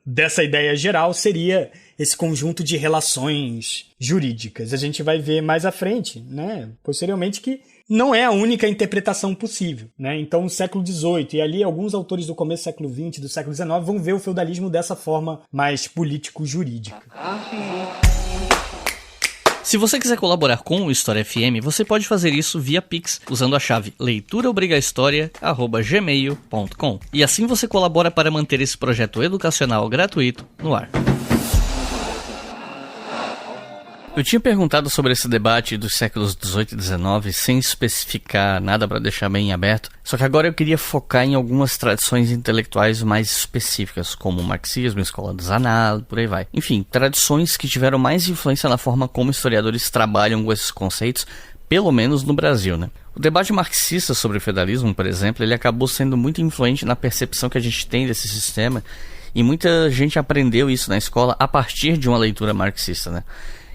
dessa ideia geral seria esse conjunto de relações jurídicas. A gente vai ver mais à frente, né, posteriormente, que não é a única interpretação possível, né? Então, no século XVIII, e ali alguns autores do começo do século XX, do século XIX, vão ver o feudalismo dessa forma mais político-jurídica. Se você quiser colaborar com o História FM, você pode fazer isso via Pix, usando a chave leituraobrigahistoria@gmail.com. E assim você colabora para manter esse projeto educacional gratuito no ar. Eu tinha perguntado sobre esse debate dos séculos XVIII e XIX sem especificar nada para deixar bem aberto, só que agora eu queria focar em algumas tradições intelectuais mais específicas, como o marxismo, a escola dos análises, por aí vai. Enfim, tradições que tiveram mais influência na forma como historiadores trabalham com esses conceitos, pelo menos no Brasil, né? O debate marxista sobre o feudalismo, por exemplo, ele acabou sendo muito influente na percepção que a gente tem desse sistema, e muita gente aprendeu isso na escola a partir de uma leitura marxista, né?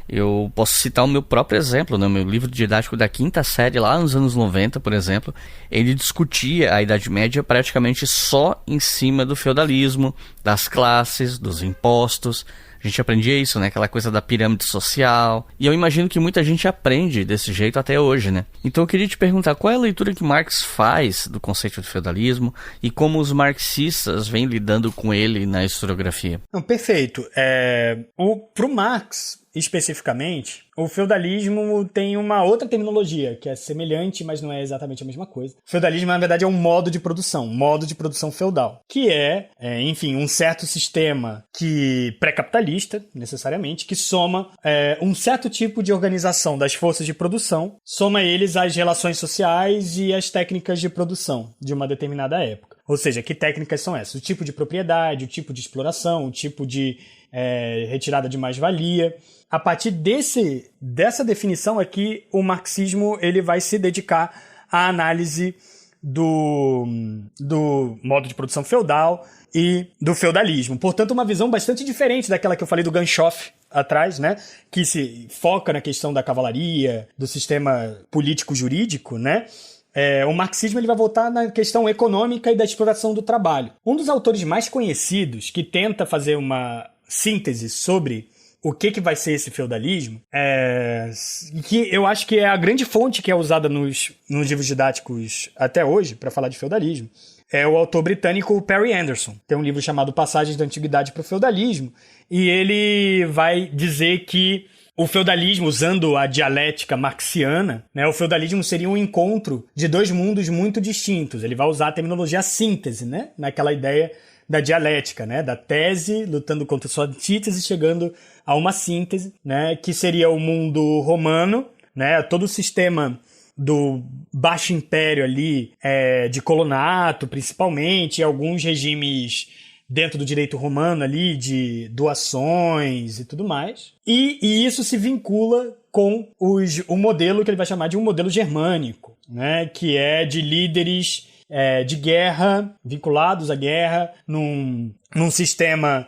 Eu posso citar o meu próprio exemplo, né? Meu livro didático da 5ª série, lá nos anos 90, por exemplo, ele discutia a Idade Média praticamente só em cima do feudalismo, das classes, dos impostos. A gente aprendia isso, né? Aquela coisa da pirâmide social. E eu imagino que muita gente aprende desse jeito até hoje, né? Então eu queria te perguntar, qual é a leitura que Marx faz do conceito de feudalismo e como os marxistas vêm lidando com ele na historiografia? Não, perfeito. Pro Marx, especificamente, o feudalismo tem uma outra terminologia, que é semelhante, mas não é exatamente a mesma coisa. O feudalismo, na verdade, é um modo de produção feudal, que enfim, um certo sistema pré-capitalista, necessariamente, que soma um certo tipo de organização das forças de produção, soma eles às relações sociais e às técnicas de produção de uma determinada época. Ou seja, que técnicas são essas? O tipo de propriedade, o tipo de exploração, o tipo de retirada de mais-valia. A partir dessa definição é que o marxismo ele vai se dedicar à análise do modo de produção feudal e do feudalismo. Portanto, uma visão bastante diferente daquela que eu falei do Ganshof atrás, né? Que se foca na questão da cavalaria, do sistema político-jurídico, né? O marxismo ele vai voltar na questão econômica e da exploração do trabalho. Um dos autores mais conhecidos que tenta fazer uma síntese sobre o que vai ser esse feudalismo, que eu acho que é a grande fonte que é usada nos livros didáticos até hoje para falar de feudalismo, é o autor britânico Perry Anderson. Tem um livro chamado Passagens da Antiguidade para o Feudalismo, e ele vai dizer que o feudalismo, usando a dialética marxiana, né, o feudalismo seria um encontro de dois mundos muito distintos. Ele vai usar a terminologia síntese, né, naquela ideia da dialética, né, da tese lutando contra sua antítese, chegando a uma síntese, né, que seria o mundo romano, né, todo o sistema do Baixo Império ali, de colonato principalmente, alguns regimes dentro do direito romano ali, de doações e tudo mais. E isso se vincula com o modelo que ele vai chamar de um modelo germânico, né, que é de líderes de guerra, vinculados à guerra, num sistema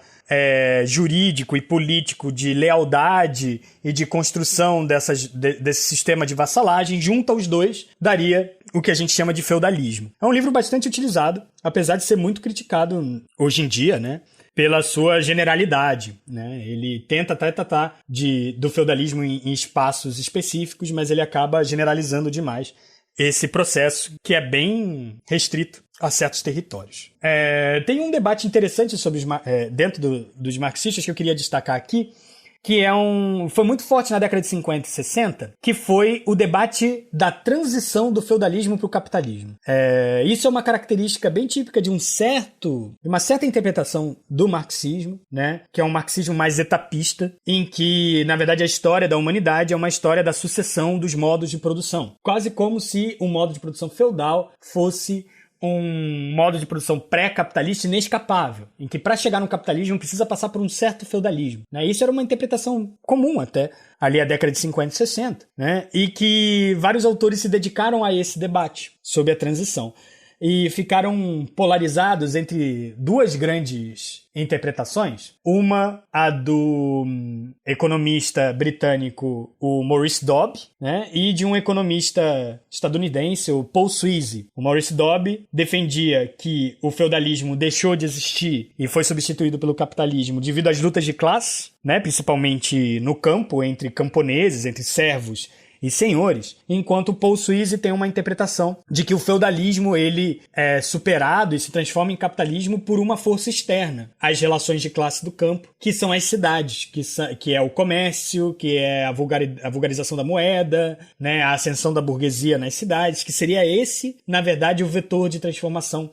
jurídico e político de lealdade e de construção desse sistema de vassalagem. Junta os dois, daria o que a gente chama de feudalismo. É um livro bastante utilizado, apesar de ser muito criticado hoje em dia, né, pela sua generalidade, né? Ele tenta até tratar do feudalismo em espaços específicos, mas ele acaba generalizando demais esse processo que é bem restrito a certos territórios. Tem um debate interessante sobre dentro dos marxistas que eu queria destacar aqui, que foi muito forte na década de 50 e 60, que foi o debate da transição do feudalismo para o capitalismo. Isso é uma característica bem típica de uma certa interpretação do marxismo, né, que é um marxismo mais etapista, em que, na verdade, a história da humanidade é uma história da sucessão dos modos de produção. Quase como se o modo de produção feudal fosse um modo de produção pré-capitalista inescapável, em que para chegar no capitalismo precisa passar por um certo feudalismo, né? Isso era uma interpretação comum até ali a década de 50 e 60, né? E que vários autores se dedicaram a esse debate sobre a transição e ficaram polarizados entre duas grandes interpretações. Uma, a do economista britânico, o Maurice Dobb, né, e de um economista estadunidense, o Paul Sweezy. O Maurice Dobb defendia que o feudalismo deixou de existir e foi substituído pelo capitalismo devido às lutas de classe, né, principalmente no campo, entre camponeses, entre servos e senhores, enquanto o Paul Sweezy tem uma interpretação de que o feudalismo ele é superado e se transforma em capitalismo por uma força externa às relações de classe do campo, que são as cidades, que é o comércio, que é a vulgarização da moeda, né, a ascensão da burguesia nas cidades, que seria esse, na verdade, o vetor de transformação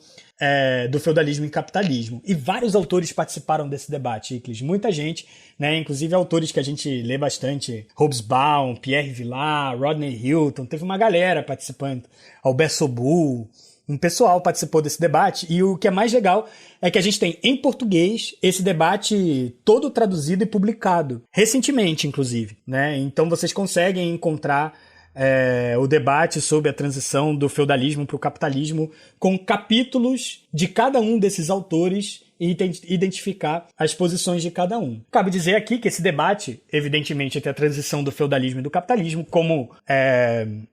do feudalismo em capitalismo. E vários autores participaram desse debate, Iclis. Muita gente, né? Inclusive autores que a gente lê bastante, Hobsbawm, Pierre Vilar, Rodney Hilton, teve uma galera participando, Albert Soboul, um pessoal participou desse debate, e o que é mais legal é que a gente tem em português esse debate todo traduzido e publicado, recentemente inclusive, né? Então vocês conseguem encontrar o debate sobre a transição do feudalismo para o capitalismo com capítulos de cada um desses autores e identificar as posições de cada um. Cabe dizer aqui que esse debate, evidentemente, entre a transição do feudalismo e do capitalismo, como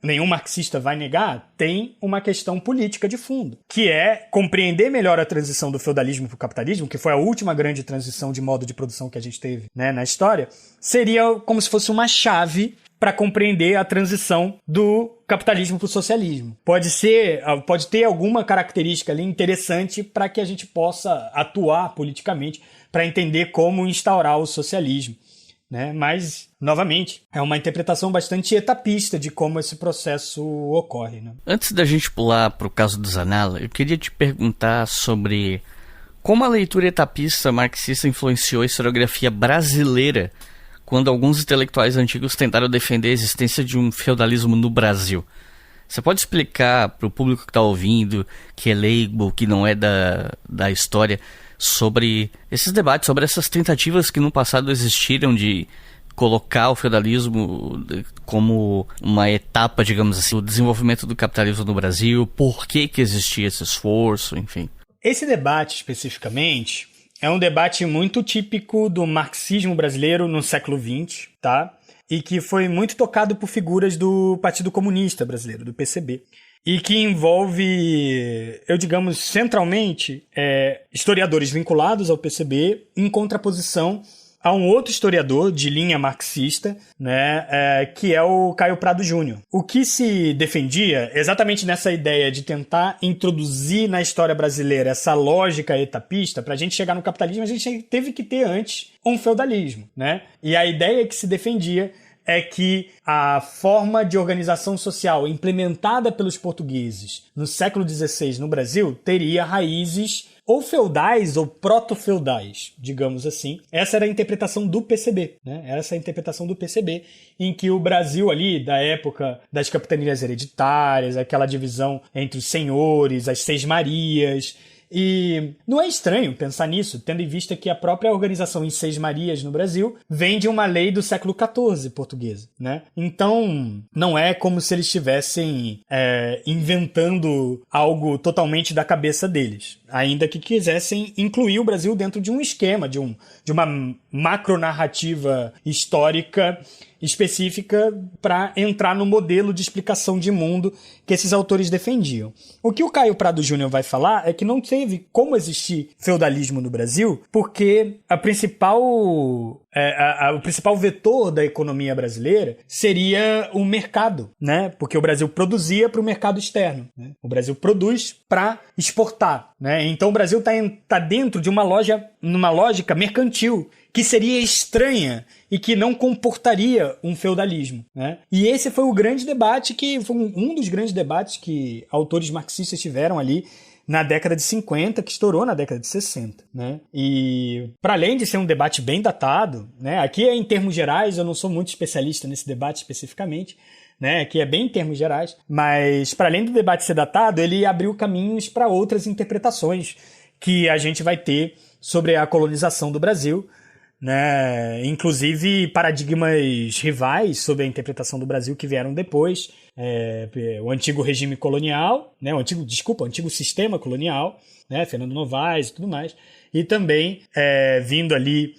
nenhum marxista vai negar, tem uma questão política de fundo, que é compreender melhor a transição do feudalismo para o capitalismo, que foi a última grande transição de modo de produção que a gente teve, né, na história, seria como se fosse uma chave para compreender a transição do capitalismo para o socialismo. Pode ter alguma característica ali interessante para que a gente possa atuar politicamente para entender como instaurar o socialismo, né? Mas, novamente, é uma interpretação bastante etapista de como esse processo ocorre, né? Antes da gente pular para o caso do Zanella, eu queria te perguntar sobre como a leitura etapista marxista influenciou a historiografia brasileira quando alguns intelectuais antigos tentaram defender a existência de um feudalismo no Brasil. Você pode explicar para o público que está ouvindo, que é leigo, que não é da história, sobre esses debates, sobre essas tentativas que no passado existiram de colocar o feudalismo como uma etapa, digamos assim, do desenvolvimento do capitalismo no Brasil, por que existia esse esforço, enfim. Esse debate, especificamente, é um debate muito típico do marxismo brasileiro no século XX, tá? E que foi muito tocado por figuras do Partido Comunista Brasileiro, do PCB. E que envolve, digamos, centralmente, historiadores vinculados ao PCB em contraposição a um outro historiador de linha marxista, né, que é o Caio Prado Júnior. O que se defendia, exatamente nessa ideia de tentar introduzir na história brasileira essa lógica etapista, para a gente chegar no capitalismo, a gente teve que ter antes um feudalismo, né? E a ideia que se defendia é que a forma de organização social implementada pelos portugueses no século XVI no Brasil teria raízes ou feudais ou proto-feudais, digamos assim. Essa era a interpretação do PCB, né? Essa é a interpretação do PCB, em que o Brasil ali, da época das capitanias hereditárias, aquela divisão entre os senhores, as seis marias. E não é estranho pensar nisso, tendo em vista que a própria organização em Seis Marias no Brasil vem de uma lei do século XIV portuguesa, né? Então, não é como se eles estivessem inventando algo totalmente da cabeça deles, ainda que quisessem incluir o Brasil dentro de um esquema, de uma macronarrativa histórica específica para entrar no modelo de explicação de mundo que esses autores defendiam. O que o Caio Prado Júnior vai falar é que não teve como existir feudalismo no Brasil, porque o principal vetor da economia brasileira seria o mercado, né? Porque o Brasil produzia para o mercado externo, né? O Brasil produz para exportar, né? Então o Brasil tá dentro de uma lógica mercantil que seria estranha e que não comportaria um feudalismo, né? E esse foi o grande debate foi um dos grandes debates que autores marxistas tiveram ali na década de 50, que estourou na década de 60, né? E para além de ser um debate bem datado, né? Aqui é em termos gerais, eu não sou muito especialista nesse debate especificamente, né? Aqui é bem em termos gerais, mas para além do debate ser datado, ele abriu caminhos para outras interpretações que a gente vai ter sobre a colonização do Brasil, né? Inclusive paradigmas rivais sobre a interpretação do Brasil que vieram depois, o antigo regime colonial, né? o antigo sistema colonial, né? Fernando Novaes e tudo mais, e também vindo ali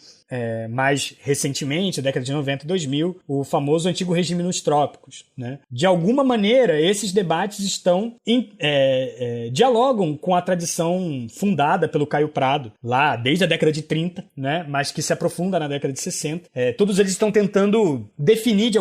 mais recentemente, década de 90 e 2000, o famoso antigo regime nos trópicos, né? De alguma maneira, esses debates dialogam com a tradição fundada pelo Caio Prado, lá desde a década de 30, né? Mas que se aprofunda na década de 60. Todos eles estão tentando definir de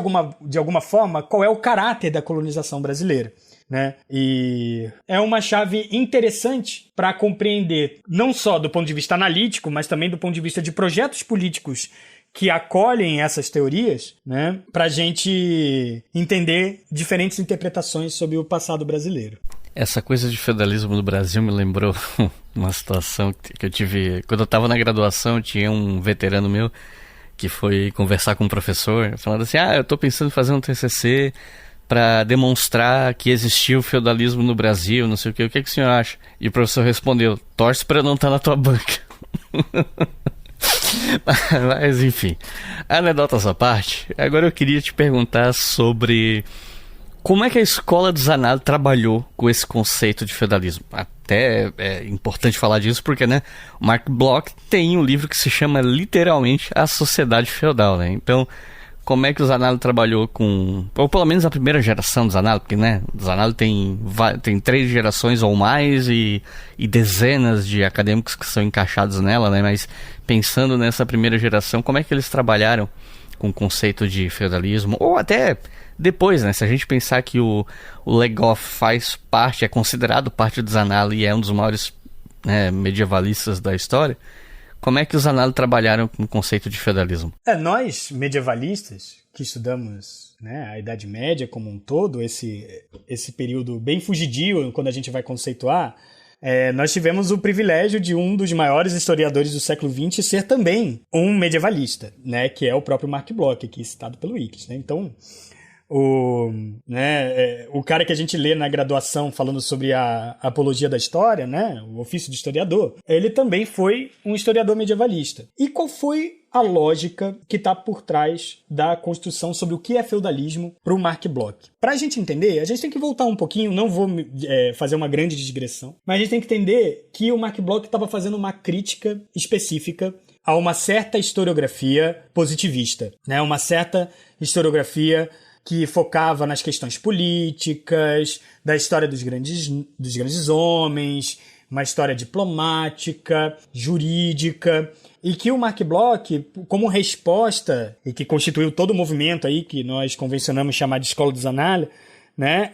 alguma forma qual é o caráter da colonização brasileira, né? E é uma chave interessante para compreender, não só do ponto de vista analítico, mas também do ponto de vista de projetos políticos que acolhem essas teorias, né? Para a gente entender diferentes interpretações sobre o passado brasileiro. Essa coisa de feudalismo no Brasil me lembrou uma situação que eu tive quando eu estava na graduação. Tinha um veterano meu que foi conversar com um professor falando assim: eu estou pensando em fazer um TCC para demonstrar que existia o feudalismo no Brasil, não sei o que o senhor acha? E o professor respondeu: torce para não estar na tua banca. Mas enfim, anedotas à parte, agora eu queria te perguntar sobre como é que a escola do Zanardi trabalhou com esse conceito de feudalismo. Até é importante falar disso porque, né, o Mark Bloch tem um livro que se chama literalmente A Sociedade Feudal, né? Então, como é que o Zanardi trabalhou com... Ou pelo menos a primeira geração do Zanardi, porque, né, o Zanardi tem 3 gerações ou mais e dezenas de acadêmicos que são encaixados nela, né? Mas pensando nessa primeira geração, como é que eles trabalharam com o conceito de feudalismo? Ou até depois, né? Se a gente pensar que o Legoff é considerado parte do Zanardi e é um dos maiores, né, medievalistas da história, como é que os Zanardi trabalharam com o conceito de feudalismo? Nós, medievalistas, que estudamos, né, a Idade Média como um todo, esse período bem fugidio quando a gente vai conceituar, nós tivemos o privilégio de um dos maiores historiadores do século XX ser também um medievalista, né, que é o próprio Mark Bloch, aqui citado pelo Wikipedia, né? Então, o cara que a gente lê na graduação falando sobre a apologia da história, né, o ofício de historiador, ele também foi um historiador medievalista. E qual foi a lógica que está por trás da construção sobre o que é feudalismo para o Mark Bloch? Para a gente entender, a gente tem que voltar um pouquinho, não vou fazer uma grande digressão, mas a gente tem que entender que o Mark Bloch estava fazendo uma crítica específica a uma certa historiografia positivista, né, uma certa historiografia que focava nas questões políticas, da história dos grandes homens, uma história diplomática, jurídica, e que o Mark Bloch, como resposta, e que constituiu todo o movimento aí que nós convencionamos chamar de Escola dos Análises, né,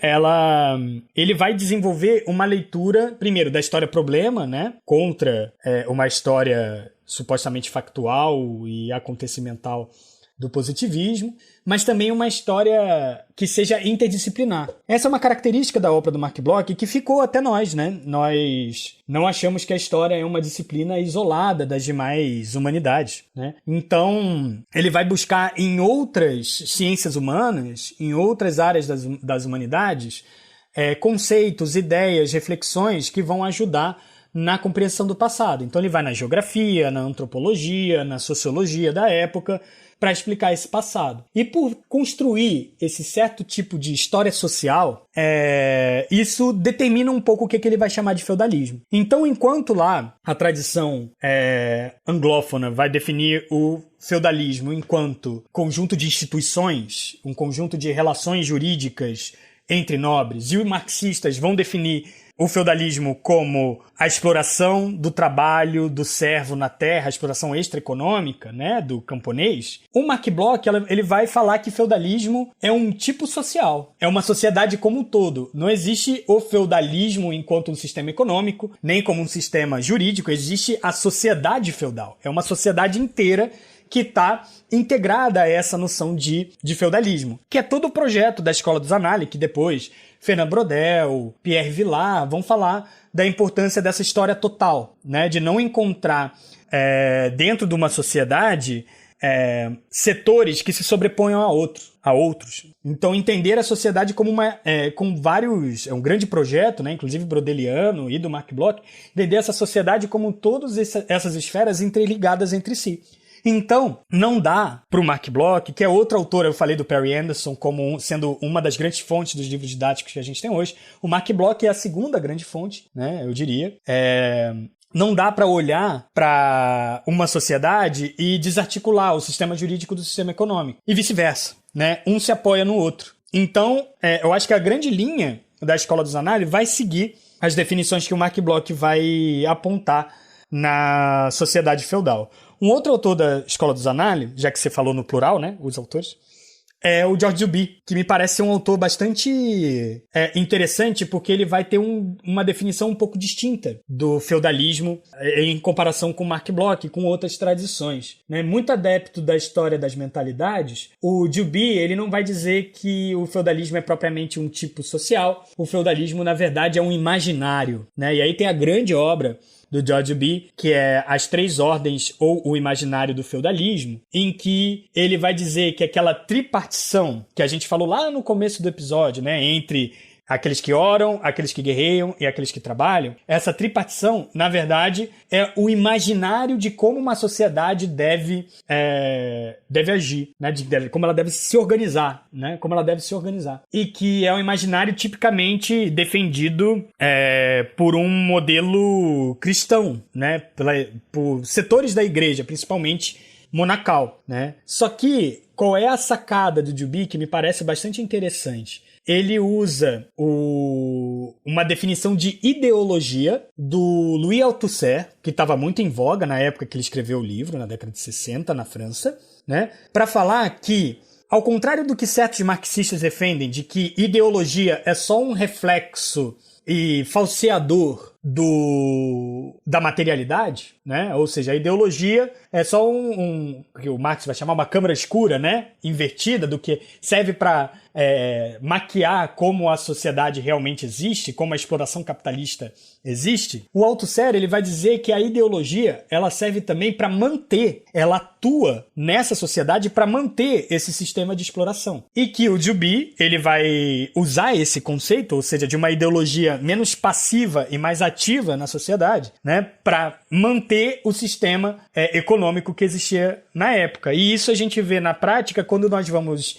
ele vai desenvolver uma leitura, primeiro, da história-problema, né, contra uma história supostamente factual e acontecimental do positivismo, mas também uma história que seja interdisciplinar. Essa é uma característica da obra do Mark Bloch que ficou até nós, né? Nós não achamos que a história é uma disciplina isolada das demais humanidades, né? Então, ele vai buscar em outras ciências humanas, em outras áreas das humanidades, conceitos, ideias, reflexões que vão ajudar na compreensão do passado. Então ele vai na geografia, na antropologia, na sociologia da época, para explicar esse passado. E por construir esse certo tipo de história social, isso determina um pouco o que ele vai chamar de feudalismo. Então, enquanto lá a tradição anglófona vai definir o feudalismo enquanto conjunto de instituições, um conjunto de relações jurídicas entre nobres, e os marxistas vão definir o feudalismo como a exploração do trabalho do servo na terra, a exploração extraeconômica, né, do camponês, o Mark Bloch ele vai falar que feudalismo é um tipo social, é uma sociedade como um todo. Não existe o feudalismo enquanto um sistema econômico, nem como um sistema jurídico, existe a sociedade feudal. É uma sociedade inteira que está integrada a essa noção de feudalismo, que é todo o projeto da Escola dos Análises, que depois Fernand Braudel, Pierre Vilar vão falar da importância dessa história total, né? De não encontrar dentro de uma sociedade setores que se sobreponham a outros. Então, entender a sociedade como com vários... É um grande projeto, né? Inclusive brodeliano e do Mark Bloch, entender essa sociedade como todas essas esferas interligadas entre si. Então, não dá para o Mark Bloch, que é outro autor, eu falei do Perry Anderson como sendo uma das grandes fontes dos livros didáticos que a gente tem hoje. O Mark Bloch é a segunda grande fonte, né, eu diria. Não dá para olhar para uma sociedade e desarticular o sistema jurídico do sistema econômico. E vice-versa, né? Um se apoia no outro. Então, eu acho que a grande linha da Escola dos Análises vai seguir as definições que o Mark Bloch vai apontar na sociedade feudal. Um outro autor da Escola dos Análises, já que você falou no plural, né, os autores, é o George Duby, que me parece ser um autor bastante interessante, porque ele vai ter uma definição um pouco distinta do feudalismo em comparação com Mark Bloch e com outras tradições, né? Muito adepto da história das mentalidades, o Duby ele não vai dizer que o feudalismo é propriamente um tipo social, o feudalismo, na verdade, é um imaginário, né? E aí tem a grande obra do George Duby, que é As Três Ordens ou o Imaginário do Feudalismo, em que ele vai dizer que aquela tripartição que a gente falou lá no começo do episódio, né, entre aqueles que oram, aqueles que guerreiam e aqueles que trabalham, essa tripartição, na verdade, é o imaginário de como uma sociedade deve agir, né? Como ela deve se organizar, né? Como ela deve se organizar. E que é um imaginário tipicamente defendido por um modelo cristão, né? Por setores da igreja, principalmente monacal, né? Só que, qual é a sacada do Duby que me parece bastante interessante? Ele usa uma definição de ideologia do Louis Althusser, que estava muito em voga na época que ele escreveu o livro, na década de 60, na França, né? Para falar que, ao contrário do que certos marxistas defendem, de que ideologia é só um reflexo e falseador da materialidade, né? Ou seja, a ideologia é só que o Marx vai chamar uma câmara escura, né? Invertida, do que serve para maquiar como a sociedade realmente existe, como a exploração capitalista existe. O Althusser ele vai dizer que a ideologia ela serve também para manter, ela atua nessa sociedade para manter esse sistema de exploração. E que o Duby ele vai usar esse conceito, ou seja, de uma ideologia menos passiva e mais ativa na sociedade, né, para manter o sistema econômico que existia na época. E isso a gente vê na prática quando nós vamos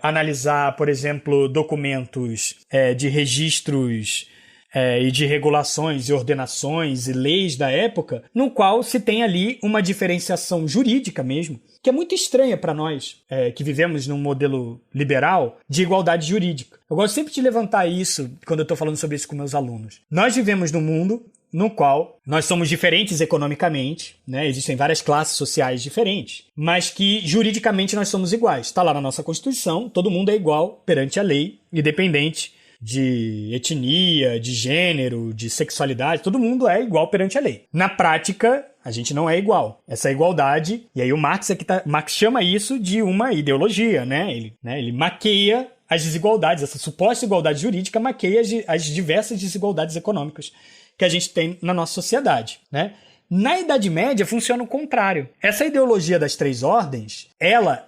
analisar, por exemplo, documentos de registros e de regulações e ordenações e leis da época, no qual se tem ali uma diferenciação jurídica mesmo, que é muito estranha para nós, que vivemos num modelo liberal, de igualdade jurídica. Eu gosto sempre de levantar isso quando eu estou falando sobre isso com meus alunos. Nós vivemos num mundo no qual nós somos diferentes economicamente, né? Existem várias classes sociais diferentes, mas que juridicamente nós somos iguais. Está lá na nossa Constituição, todo mundo é igual perante a lei, independente de etnia, de gênero, de sexualidade, todo mundo é igual perante a lei. Na prática, a gente não é igual. Essa igualdade, e aí o Marx Marx chama isso de uma ideologia, né? Ele maqueia as desigualdades, essa suposta igualdade jurídica maqueia as diversas desigualdades econômicas que a gente tem na nossa sociedade, né? Na Idade Média funciona o contrário. Essa ideologia das três ordens, ela,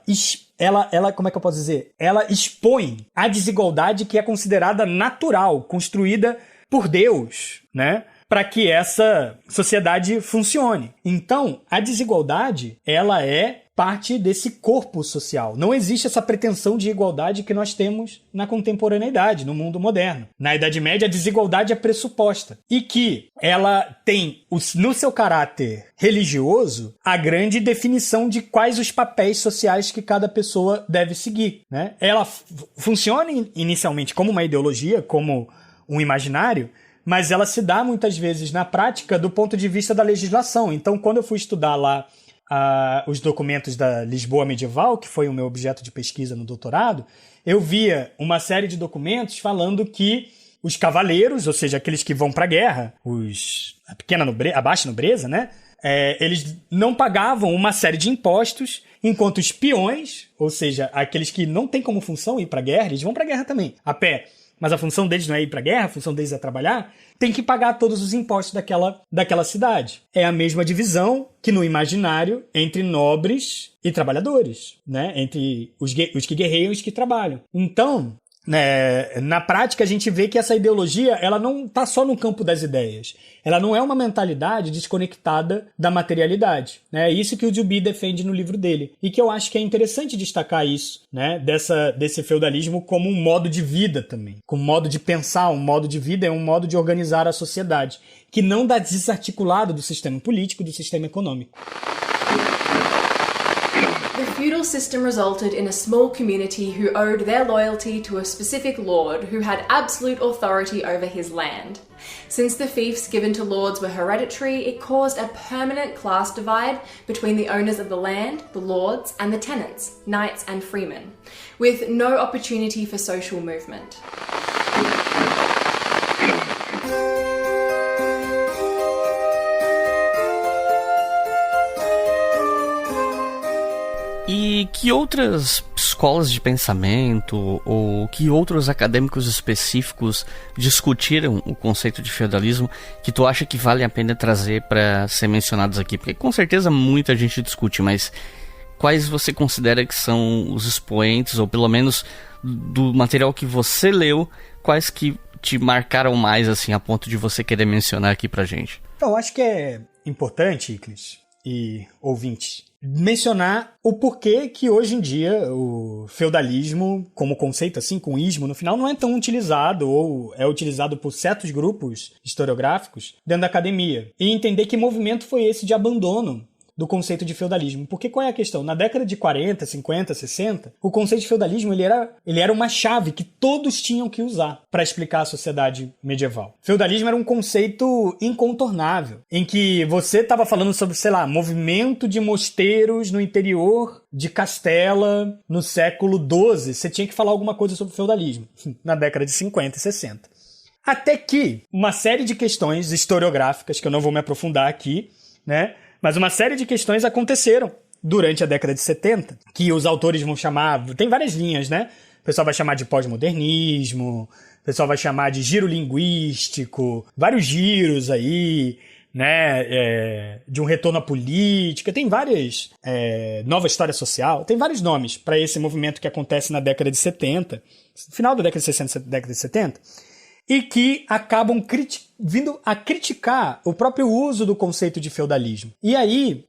como é que eu posso dizer? Ela expõe a desigualdade que é considerada natural, construída por Deus, né? Para que essa sociedade funcione. Então, a desigualdade, ela é parte desse corpo social. Não existe essa pretensão de igualdade que nós temos na contemporaneidade, no mundo moderno. Na Idade Média, a desigualdade é pressuposta. E que ela tem, no seu caráter religioso, a grande definição de quais os papéis sociais que cada pessoa deve seguir, né? Ela funciona inicialmente como uma ideologia, como um imaginário, mas ela se dá muitas vezes na prática do ponto de vista da legislação. Então, quando eu fui estudar lá os documentos da Lisboa medieval, que foi o meu objeto de pesquisa no doutorado, eu via uma série de documentos falando que os cavaleiros, ou seja, aqueles que vão para a guerra, a baixa nobreza, né? Eles não pagavam uma série de impostos, enquanto os peões, ou seja, aqueles que não têm como função ir para a guerra, eles vão para a guerra também, a pé, mas a função deles não é ir para a guerra, a função deles é trabalhar, tem que pagar todos os impostos daquela cidade. É a mesma divisão que no imaginário entre nobres e trabalhadores, né? Entre os que guerreiam e os que trabalham. Então, na prática, a gente vê que essa ideologia ela não está só no campo das ideias. Ela não é uma mentalidade desconectada da materialidade. Né? É isso que o Duby defende no livro dele. E que eu acho que é interessante destacar isso, né? Desse feudalismo como um modo de vida também. Como um modo de pensar, um modo de vida, é um modo de organizar a sociedade. Que não dá desarticulado do sistema político, do sistema econômico. The feudal system resulted in a small community who owed their loyalty to a specific lord who had absolute authority over his land. Since the fiefs given to lords were hereditary, it caused a permanent class divide between the owners of the land, the lords, and the tenants, knights and freemen, with no opportunity for social movement. E que outras escolas de pensamento ou que outros acadêmicos específicos discutiram o conceito de feudalismo que tu acha que vale a pena trazer para ser mencionados aqui? Porque com certeza muita gente discute, mas quais você considera que são os expoentes, ou pelo menos do material que você leu, quais que te marcaram mais assim a ponto de você querer mencionar aqui pra gente? Então, acho que é importante, Iclis e ouvintes, mencionar o porquê que hoje em dia o feudalismo, como conceito assim, com ismo no final, não é tão utilizado ou é utilizado por certos grupos historiográficos dentro da academia. E entender que movimento foi esse de abandono do conceito de feudalismo. Porque qual é a questão? Na década de 40, 50, 60, o conceito de feudalismo ele era uma chave que todos tinham que usar para explicar a sociedade medieval. Feudalismo era um conceito incontornável, em que você estava falando sobre, sei lá, movimento de mosteiros no interior de Castela no século XII. Você tinha que falar alguma coisa sobre feudalismo na década de 50 e 60. Até que uma série de questões historiográficas, que eu não vou me aprofundar aqui, né? Mas uma série de questões aconteceram durante a década de 70, que os autores vão chamar... Tem várias linhas, né? O pessoal vai chamar de pós-modernismo, o pessoal vai chamar de giro linguístico, vários giros aí, né? De um retorno à política. Tem várias... nova história social. Tem vários nomes para esse movimento que acontece na década de 70, final da década de 60, década de 70, e que acabam vindo a criticar o próprio uso do conceito de feudalismo. E aí,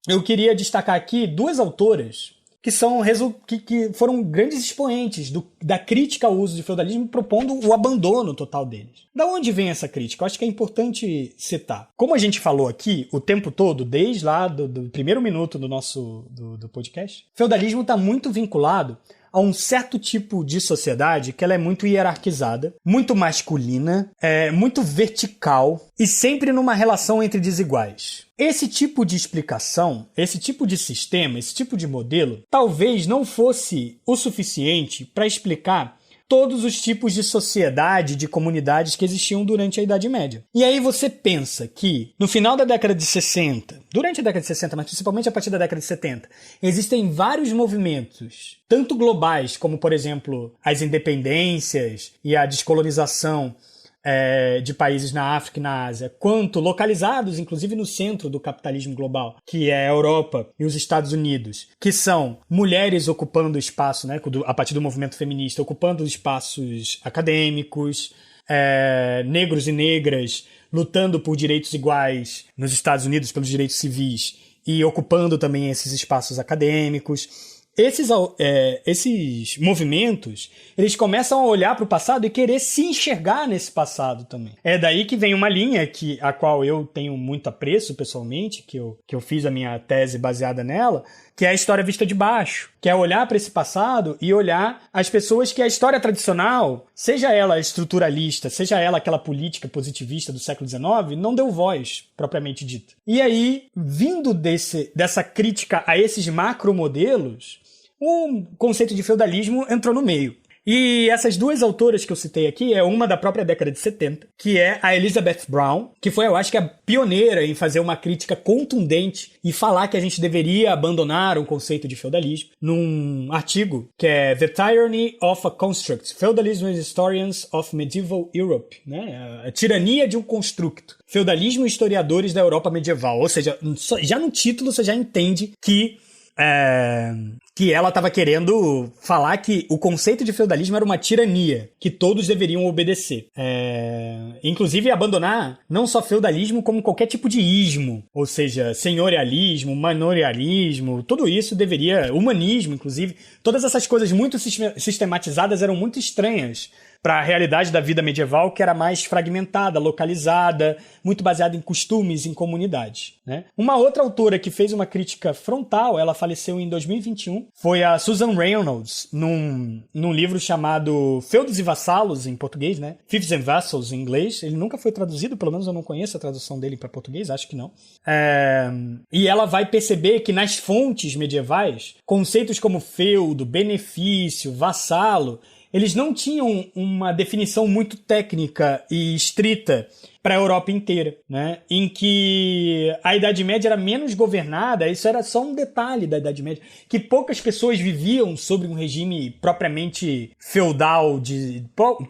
eu queria destacar aqui duas autoras que foram grandes expoentes da crítica ao uso de feudalismo, propondo o abandono total deles. Da onde vem essa crítica? Eu acho que é importante citar. Como a gente falou aqui o tempo todo, desde lá do primeiro minuto do nosso do podcast, o feudalismo está muito vinculado a um certo tipo de sociedade que ela é muito hierarquizada, muito masculina, muito vertical e sempre numa relação entre desiguais. Esse tipo de explicação, esse tipo de sistema, esse tipo de modelo, talvez não fosse o suficiente para explicar todos os tipos de sociedade, de comunidades que existiam durante a Idade Média. E aí você pensa que, no final da década de 60, durante a década de 60, mas principalmente a partir da década de 70, existem vários movimentos, tanto globais, como, por exemplo, as independências e a descolonização de países na África e na Ásia, quanto localizados, inclusive no centro do capitalismo global, que é a Europa e os Estados Unidos, que são mulheres ocupando espaço, né, a partir do movimento feminista, ocupando espaços acadêmicos, negros e negras lutando por direitos iguais nos Estados Unidos, pelos direitos civis, e ocupando também esses espaços acadêmicos. Esses movimentos, eles começam a olhar para o passado e querer se enxergar nesse passado também. É daí que vem uma linha a qual eu tenho muito apreço pessoalmente, que eu fiz a minha tese baseada nela, que é a história vista de baixo, que é olhar para esse passado e olhar as pessoas que a história tradicional, seja ela estruturalista, seja ela aquela política positivista do século XIX, não deu voz, propriamente dita. E aí, vindo dessa crítica a esses macromodelos, o conceito de feudalismo entrou no meio. E essas duas autoras que eu citei aqui é uma da própria década de 70, que é a Elizabeth Brown, que foi, eu acho que, a pioneira em fazer uma crítica contundente e falar que a gente deveria abandonar o conceito de feudalismo, num artigo que é The Tyranny of a Construct, Feudalism and Historians of Medieval Europe, né? A tirania de um construto. Feudalismo e historiadores da Europa medieval. Ou seja, já no título você já entende que ela estava querendo falar que o conceito de feudalismo era uma tirania, que todos deveriam obedecer. Inclusive abandonar não só feudalismo, como qualquer tipo de ismo, ou seja, senhorialismo, manorialismo, tudo isso deveria, humanismo inclusive, todas essas coisas muito sistematizadas eram muito estranhas para a realidade da vida medieval, que era mais fragmentada, localizada, muito baseada em costumes, em comunidades, né? Uma outra autora que fez uma crítica frontal, ela faleceu em 2021, foi a Susan Reynolds, num livro chamado Feudos e Vassalos, em português, né? Fiefs and Vassals, em inglês. Ele nunca foi traduzido, pelo menos eu não conheço a tradução dele para português, acho que não. E ela vai perceber que nas fontes medievais, conceitos como feudo, benefício, vassalo, eles não tinham uma definição muito técnica e estrita para a Europa inteira, né? Em que a Idade Média era menos governada, isso era só um detalhe da Idade Média, que poucas pessoas viviam sobre um regime propriamente feudal,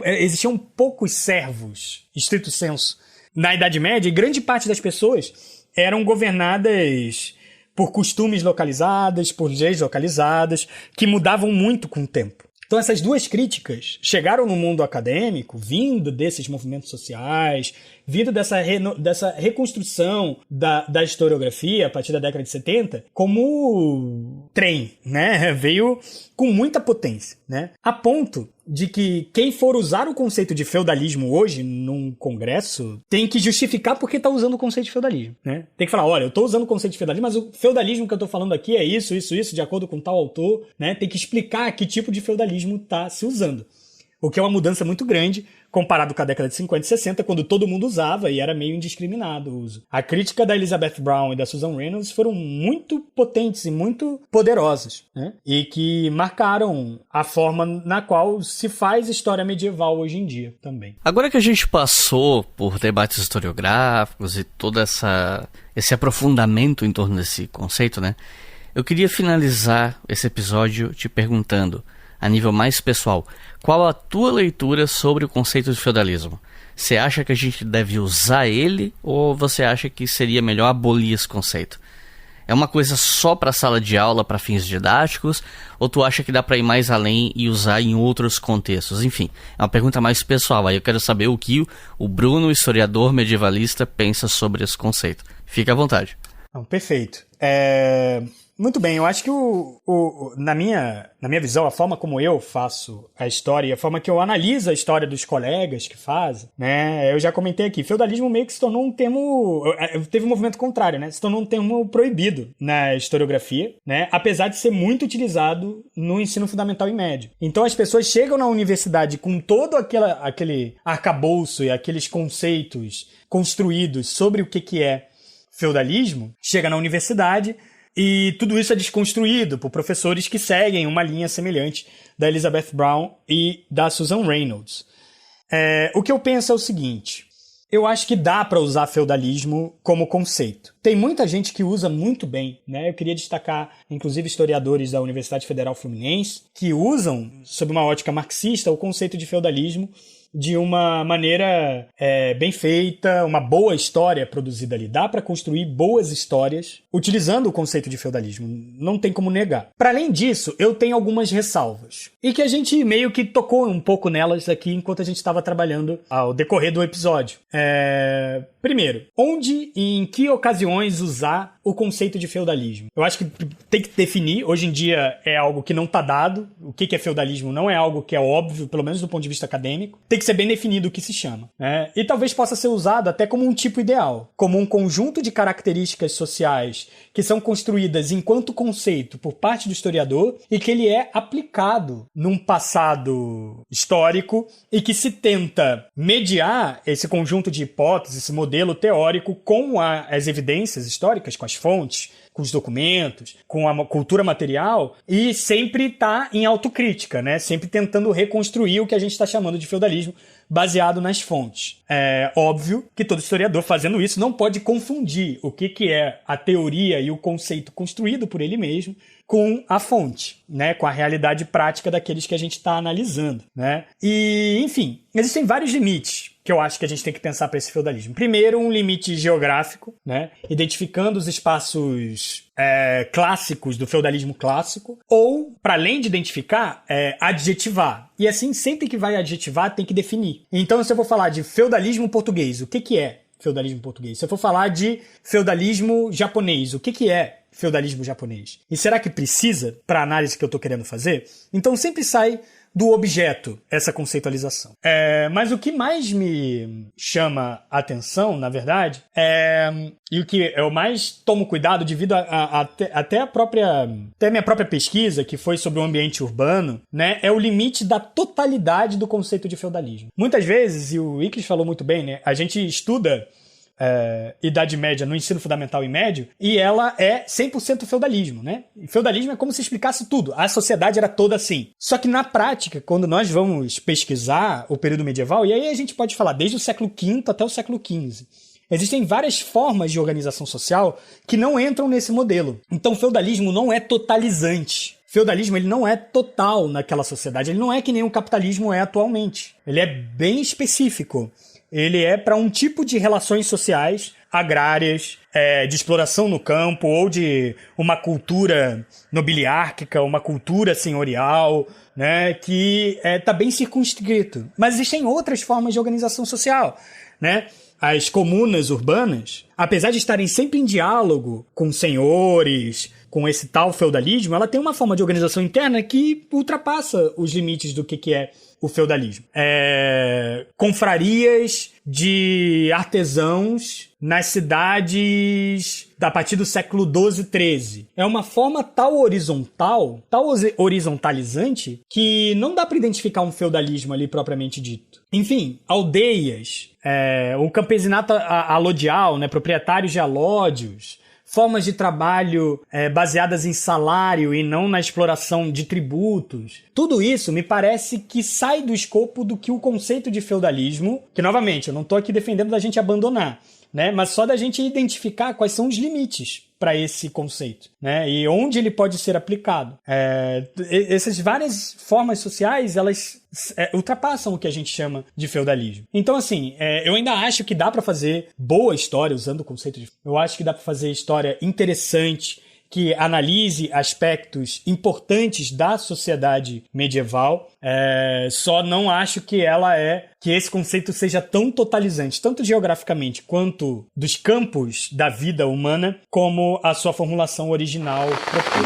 existiam poucos servos, estrito senso, na Idade Média, e grande parte das pessoas eram governadas por costumes localizados, por leis localizadas, que mudavam muito com o tempo. Então essas duas críticas chegaram no mundo acadêmico, vindo desses movimentos sociais, vindo dessa reconstrução da historiografia a partir da década de 70, como trem, né? Veio com muita potência, né? A ponto de que quem for usar o conceito de feudalismo hoje num congresso tem que justificar porque está usando o conceito de feudalismo, né? Tem que falar, olha, eu estou usando o conceito de feudalismo, mas o feudalismo que eu estou falando aqui é isso, de acordo com tal autor, né? Tem que explicar que tipo de feudalismo está se usando. O que é uma mudança muito grande comparado com a década de 50 e 60, quando todo mundo usava e era meio indiscriminado o uso. A crítica da Elizabeth Brown e da Susan Reynolds foram muito potentes e muito poderosas, né? E que marcaram a forma na qual se faz história medieval hoje em dia também. Agora que a gente passou por debates historiográficos e todo esse aprofundamento em torno desse conceito, né? Eu queria finalizar esse episódio te perguntando, a nível mais pessoal, qual a tua leitura sobre o conceito de feudalismo? Você acha que a gente deve usar ele ou você acha que seria melhor abolir esse conceito? É uma coisa só para sala de aula, para fins didáticos, ou tu acha que dá para ir mais além e usar em outros contextos? Enfim, é uma pergunta mais pessoal, aí eu quero saber o que o Bruno, historiador medievalista, pensa sobre esse conceito. Fica à vontade. Perfeito. Muito bem, eu acho que na minha visão, a forma como eu faço a história, a forma que eu analiso a história dos colegas que fazem, né? Eu já comentei aqui, feudalismo meio que se tornou um termo... Teve um movimento contrário, né? Se tornou um termo proibido na historiografia, né? Apesar de ser muito utilizado no ensino fundamental e médio. Então as pessoas chegam na universidade com todo aquele arcabouço e aqueles conceitos construídos sobre o que é feudalismo, chega na universidade e tudo isso é desconstruído por professores que seguem uma linha semelhante da Elizabeth Brown e da Susan Reynolds. O que eu penso é o seguinte: eu acho que dá para usar feudalismo como conceito. Tem muita gente que usa muito bem, né? Eu queria destacar, inclusive, historiadores da Universidade Federal Fluminense que usam, sob uma ótica marxista, o conceito de feudalismo de uma maneira bem feita, uma boa história produzida ali. Dá para construir boas histórias utilizando o conceito de feudalismo. Não tem como negar. Para além disso, eu tenho algumas ressalvas. E que a gente meio que tocou um pouco nelas aqui enquanto a gente estava trabalhando ao decorrer do episódio. Primeiro, onde e em que ocasiões usar o conceito de feudalismo? Eu acho que tem que definir. Hoje em dia é algo que não está dado. O que é feudalismo não é algo que é óbvio, pelo menos do ponto de vista acadêmico. Tem que ser bem definido o que se chama, né? E talvez possa ser usado até como um tipo ideal, como um conjunto de características sociais que são construídas enquanto conceito por parte do historiador e que ele é aplicado num passado histórico e que se tenta mediar esse conjunto de hipóteses, esse modelo teórico com as evidências históricas, com as fontes, com os documentos, com a cultura material, e sempre está em autocrítica, né? Sempre tentando reconstruir o que a gente está chamando de feudalismo baseado nas fontes. É óbvio que todo historiador fazendo isso não pode confundir o que é a teoria e o conceito construído por ele mesmo com a fonte, né? Com a realidade prática daqueles que a gente está analisando, né? E, enfim, existem vários limites que eu acho que a gente tem que pensar para esse feudalismo. Primeiro, um limite geográfico, né? Identificando os espaços clássicos do feudalismo clássico, ou, para além de identificar, adjetivar. E assim, sempre que vai adjetivar, tem que definir. Então, se eu for falar de feudalismo português, o que é feudalismo português? Se eu for falar de feudalismo japonês, o que é feudalismo japonês? E será que precisa, para a análise que eu estou querendo fazer? Então, sempre sai do objeto essa conceitualização. Mas o que mais me chama a atenção, na verdade, e o que eu mais tomo cuidado devido até a minha própria pesquisa, que foi sobre o ambiente urbano, né, é o limite da totalidade do conceito de feudalismo. Muitas vezes, e o Iclis falou muito bem, né, a gente estuda Idade Média no ensino fundamental e médio, e ela é 100% feudalismo, né? E feudalismo é como se explicasse tudo. A sociedade era toda assim. Só que na prática, quando nós vamos pesquisar o período medieval, e aí a gente pode falar desde o século V até o século XV, existem várias formas de organização social que não entram nesse modelo. Então o feudalismo não é totalizante. Feudalismo ele não é total naquela sociedade. Ele não é que nem o capitalismo é atualmente. Ele é bem específico. Ele é para um tipo de relações sociais, agrárias, de exploração no campo, ou de uma cultura nobiliárquica, uma cultura senhorial, né, que está bem circunscrito. Mas existem outras formas de organização social, né? As comunas urbanas, apesar de estarem sempre em diálogo com senhores, com esse tal feudalismo, ela tem uma forma de organização interna que ultrapassa os limites do que é o feudalismo. Confrarias de artesãos nas cidades a partir do século XII, XIII. É uma forma tal horizontalizante, que não dá para identificar um feudalismo ali propriamente dito. Enfim, aldeias, o campesinato alodial, né, proprietários de alódios, formas de trabalho baseadas em salário e não na exploração de tributos. Tudo isso me parece que sai do escopo do que o conceito de feudalismo, que novamente, eu não estou aqui defendendo da gente abandonar, né, mas só da gente identificar quais são os limites para esse conceito, né, e onde ele pode ser aplicado. Essas várias formas sociais, elas ultrapassam o que a gente chama de feudalismo. Então, assim, eu ainda acho que dá para fazer boa história usando o conceito de... Eu acho que dá para fazer história interessante, que analise aspectos importantes da sociedade medieval. Só não acho que esse conceito seja tão totalizante, tanto geograficamente quanto dos campos da vida humana, como a sua formulação original propõe.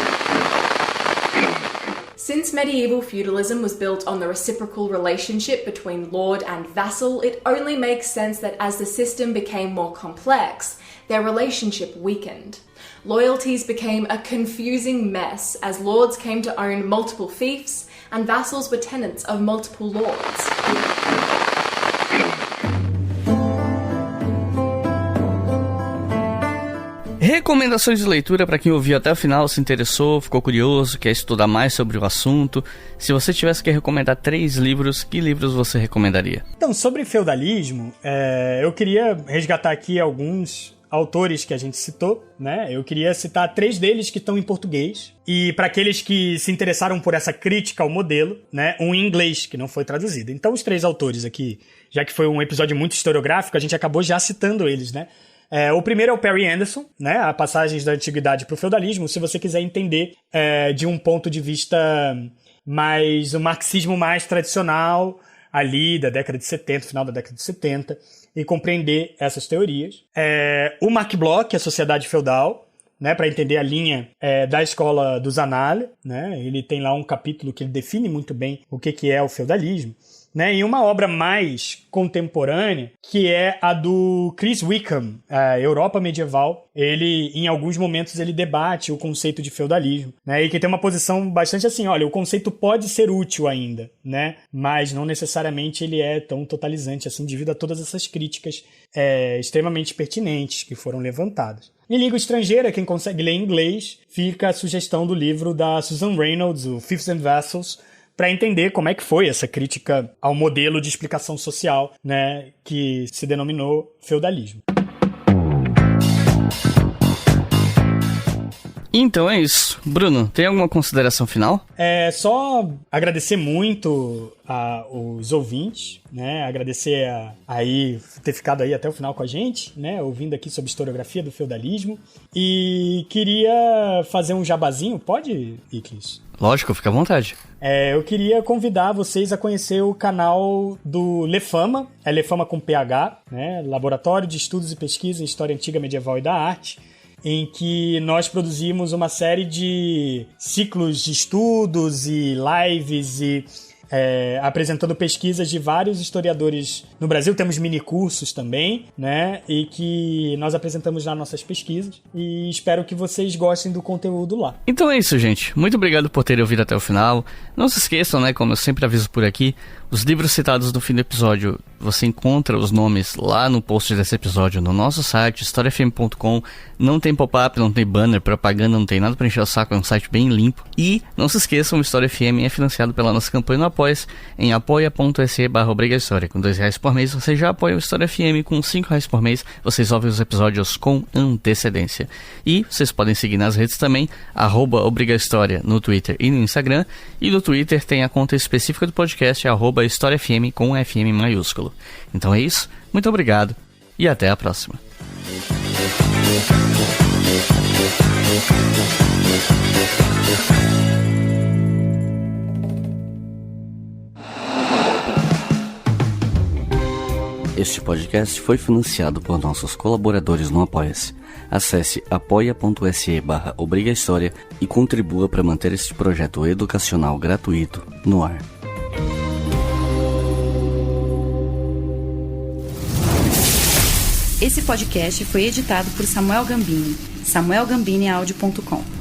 Since medieval feudalism was built on the reciprocal relationship between lord and vassal, it only makes sense that as the system became more complex, their relationship weakened. Loyalties became a confusing mess as lords came to own multiple fiefs and vassals were tenants of multiple lords. Recomendações de leitura para quem ouviu até o final, se interessou, ficou curioso, quer estudar mais sobre o assunto. Se você tivesse que recomendar 3 livros, que livros você recomendaria? Então, sobre feudalismo, eu queria resgatar aqui alguns autores que a gente citou, né? Eu queria citar 3 deles que estão em português. E para aqueles que se interessaram por essa crítica ao modelo, né? Um em inglês, que não foi traduzido. Então, os 3 autores aqui, já que foi um episódio muito historiográfico, a gente acabou já citando eles, né? O primeiro é o Perry Anderson, né? A Passagens da Antiguidade para o Feudalismo. Se você quiser entender de um ponto de vista mais o marxismo mais tradicional, ali da década de 70, final da década de 70, e compreender essas teorias. O Mark Bloch, A Sociedade Feudal, né? Para entender a linha da escola do Zanale, né? Ele tem lá um capítulo que ele define muito bem o que é o feudalismo. Né, e uma obra mais contemporânea, que é a do Chris Wickham, a Europa Medieval. Ele, em alguns momentos, ele debate o conceito de feudalismo, né, e que tem uma posição bastante assim, olha, o conceito pode ser útil ainda, né, mas não necessariamente ele é tão totalizante assim, devido a todas essas críticas extremamente pertinentes que foram levantadas. Em língua estrangeira, quem consegue ler em inglês, fica a sugestão do livro da Susan Reynolds, o Fiefs and Vassals, para entender como é que foi essa crítica ao modelo de explicação social, né, que se denominou feudalismo. Então é isso. Bruno, tem alguma consideração final? Só agradecer muito aos ouvintes, né? Agradecer aí ter ficado aí até o final com a gente, né? Ouvindo aqui sobre historiografia do feudalismo. E queria fazer um jabazinho, pode, Iclis? Lógico, fica à vontade. Eu queria convidar vocês a conhecer o canal do Lefama, Lefama com PH, né? Laboratório de Estudos e Pesquisa em História Antiga, Medieval e da Arte, em que nós produzimos uma série de ciclos de estudos e lives e apresentando pesquisas de vários historiadores no Brasil. Temos minicursos também, né? E que nós apresentamos lá nossas pesquisas e espero que vocês gostem do conteúdo lá. Então é isso, gente. Muito obrigado por terem ouvido até o final. Não se esqueçam, né? Como eu sempre aviso por aqui, os livros citados no fim do episódio, você encontra os nomes lá no post desse episódio no nosso site, historiafm.com. Não tem pop-up, não tem banner, propaganda, não tem nada pra encher o saco, é um site bem limpo. E não se esqueçam, o História FM é financiado pela nossa campanha no Apoia-se, em apoia.se/obrigahistoria. Com R$2 por mês, você já apoia o História FM. Com R$5 por mês, vocês ouvem os episódios com antecedência. E vocês podem seguir nas redes também, @obrigahistoria no Twitter e no Instagram. E no Twitter tem a conta específica do podcast, @historiafm com FM maiúsculo. Então é isso, muito obrigado e até a próxima. Este podcast foi financiado por nossos colaboradores no Apoia-se. Acesse apoia.se/obrigahistoria e contribua para manter este projeto educacional gratuito no ar. Esse podcast foi editado por Samuel Gambini, samuelgambiniaudio.com.